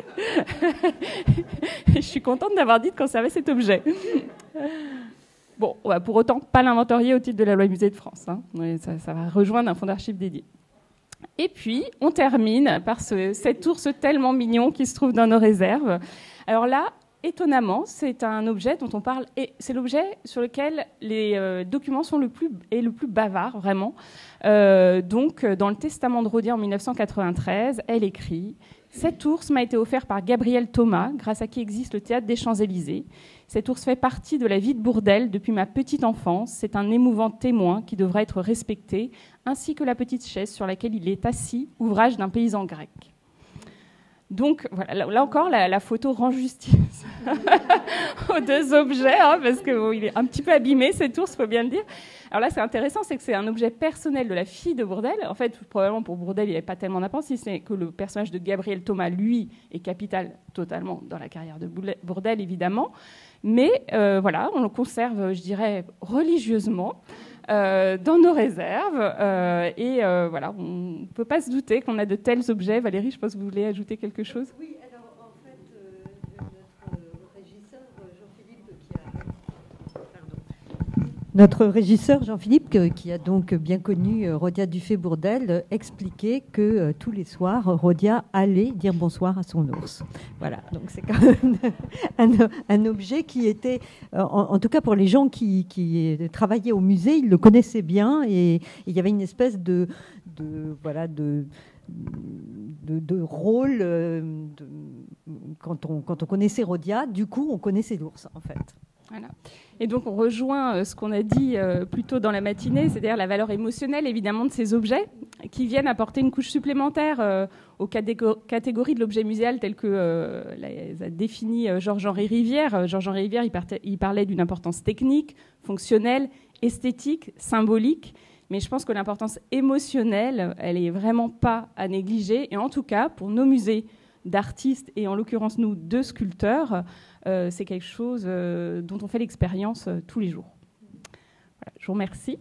Je suis contente d'avoir dit de conserver cet objet. Bon, on va pour autant pas l'inventorier au titre de la loi Musée de France. Hein. Ça va rejoindre un fonds d'archives dédié. Et puis, on termine par cet ours tellement mignon qui se trouve dans nos réserves. Alors là, étonnamment, c'est un objet dont on parle, et c'est l'objet sur lequel les documents sont le plus bavard, vraiment. Donc, dans le testament de Rodier en 1993, elle écrit « Cet ours m'a été offert par Gabriel Thomas, grâce à qui existe le théâtre des Champs-Élysées. Cet ours fait partie de la vie de Bourdelle depuis ma petite enfance. C'est un émouvant témoin qui devra être respecté, ainsi que la petite chaise sur laquelle il est assis, ouvrage d'un paysan grec. » Donc, voilà, là encore, la photo rend justice aux deux objets, hein, parce qu'il est un petit peu abîmé, cet ours, il faut bien le dire. Alors là, c'est intéressant, c'est que c'est un objet personnel de la fille de Bourdelle. En fait, probablement pour Bourdelle, il n'y avait pas tellement d'importance, si ce n'est que le personnage de Gabriel Thomas, lui, est capital totalement dans la carrière de Bourdelle, évidemment. Mais voilà, on le conserve, je dirais, religieusement dans nos réserves. Voilà, on ne peut pas se douter qu'on a de tels objets. Valérie, je pense que vous voulez ajouter quelque chose ? Oui, alors en fait, notre régisseur Jean-Philippe, qui a donc bien connu Rodia Dufay-Bourdelle, expliquait que tous les soirs, Rodia allait dire bonsoir à son ours. Voilà, donc c'est quand même un objet qui était, en tout cas pour les gens qui travaillaient au musée, ils le connaissaient bien et il y avait une espèce de rôle quand on connaissait Rodia, du coup on connaissait l'ours en fait. Voilà. Et donc on rejoint ce qu'on a dit plus tôt dans la matinée, c'est-à-dire la valeur émotionnelle évidemment de ces objets qui viennent apporter une couche supplémentaire aux catégories de l'objet muséal tel que les a défini Georges-Henri Rivière. Georges-Henri Rivière, il parlait d'une importance technique, fonctionnelle, esthétique, symbolique, mais je pense que l'importance émotionnelle, elle est vraiment pas à négliger, et en tout cas pour nos musées d'artistes et en l'occurrence nous de sculpteurs, c'est quelque chose dont on fait l'expérience tous les jours. Voilà, je vous remercie.